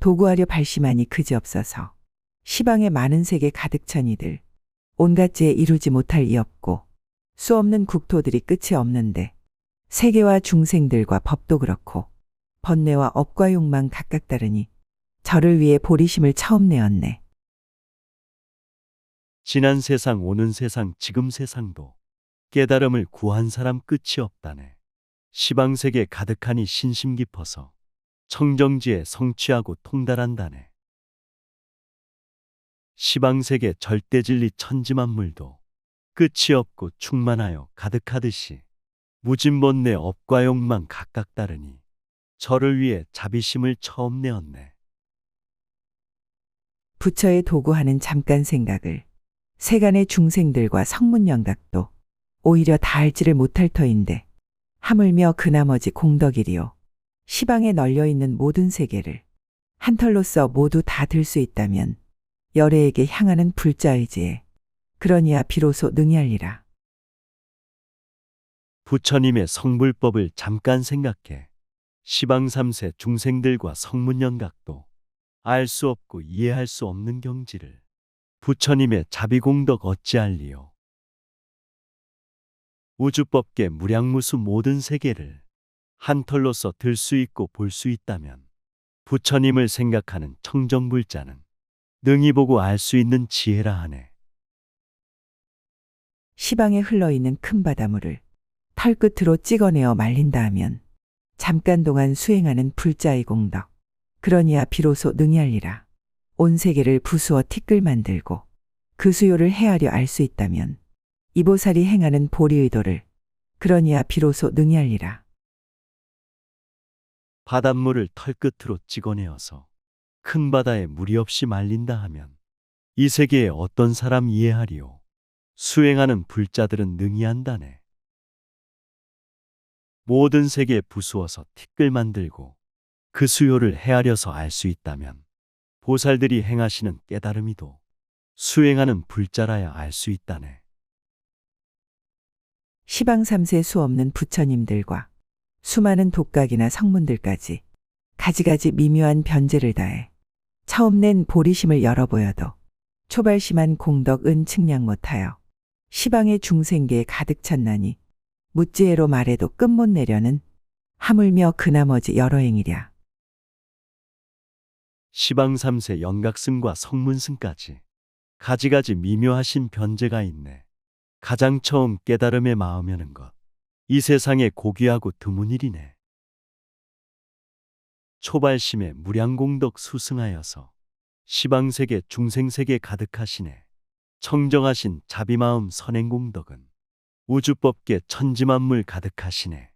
도구하려 발심하니 그지없어서 시방의 많은 세계 가득 찬 이들, 온갖 지에 이루지 못할 이 없고 수 없는 국토들이 끝이 없는데 세계와 중생들과 법도 그렇고 번뇌와 업과 욕망 각각 다르니 저를 위해 보리심을 처음 내었네. 지난 세상, 오는 세상, 지금 세상도 깨달음을 구한 사람 끝이 없다네. 시방세계 가득하니 신심 깊어서 청정지에 성취하고 통달한다네. 시방세계 절대진리 천지만물도 끝이 없고 충만하여 가득하듯이 무진본내 업과 욕망 각각 다르니 저를 위해 자비심을 처음 내었네. 부처의 도구하는 잠깐 생각을 세간의 중생들과 성문영각도 오히려 다 알지를 못할 터인데 하물며 그 나머지 공덕이리요. 시방에 널려있는 모든 세계를 한 털로서 모두 다 들 수 있다면 열애에게 향하는 불자의지에 그러니야 비로소 능히하리라. 부처님의 성불법을 잠깐 생각해 시방 3세 중생들과 성문영각도 알 수 없고 이해할 수 없는 경지를 부처님의 자비공덕 어찌알리요. 우주법계 무량무수 모든 세계를 한 털로서 들 수 있고 볼 수 있다면 부처님을 생각하는 청정불자는 능히 보고 알 수 있는 지혜라 하네. 시방에 흘러있는 큰 바닷물을 털끝으로 찍어내어 말린다 하면 잠깐 동안 수행하는 불자의 공덕 그러니야 비로소 능히하리라. 온 세계를 부수어 티끌 만들고 그 수요를 헤아려 알 수 있다면 이보살이 행하는 보리의도를 그러니야 비로소 능히하리라. 바닷물을 털끝으로 찍어내어서 큰 바다에 무리 없이 말린다 하면 이 세계에 어떤 사람 이해하리요. 수행하는 불자들은 능히 한다네. 모든 세계에 부수어서 티끌 만들고 그 수요를 헤아려서 알 수 있다면 보살들이 행하시는 깨달음이도 수행하는 불자라야 알 수 있다네. 시방 3세 수 없는 부처님들과 수많은 독각이나 성문들까지 가지가지 미묘한 변제를 다해 처음 낸 보리심을 열어보여도 초발심한 공덕은 측량 못하여 시방의 중생계에 가득 찼나니 무지혜로 말해도 끝 못 내려는 하물며 그 나머지 여러 행이랴. 시방 3세 영각승과 성문승까지 가지가지 미묘하신 변제가 있네. 가장 처음 깨달음에 마음여는 것, 이 세상에 고귀하고 드문 일이네. 초발심에 무량공덕 수승하여서 시방세계 중생세계 가득하시네. 청정하신 자비마음 선행공덕은 우주법계 천지만물 가득하시네.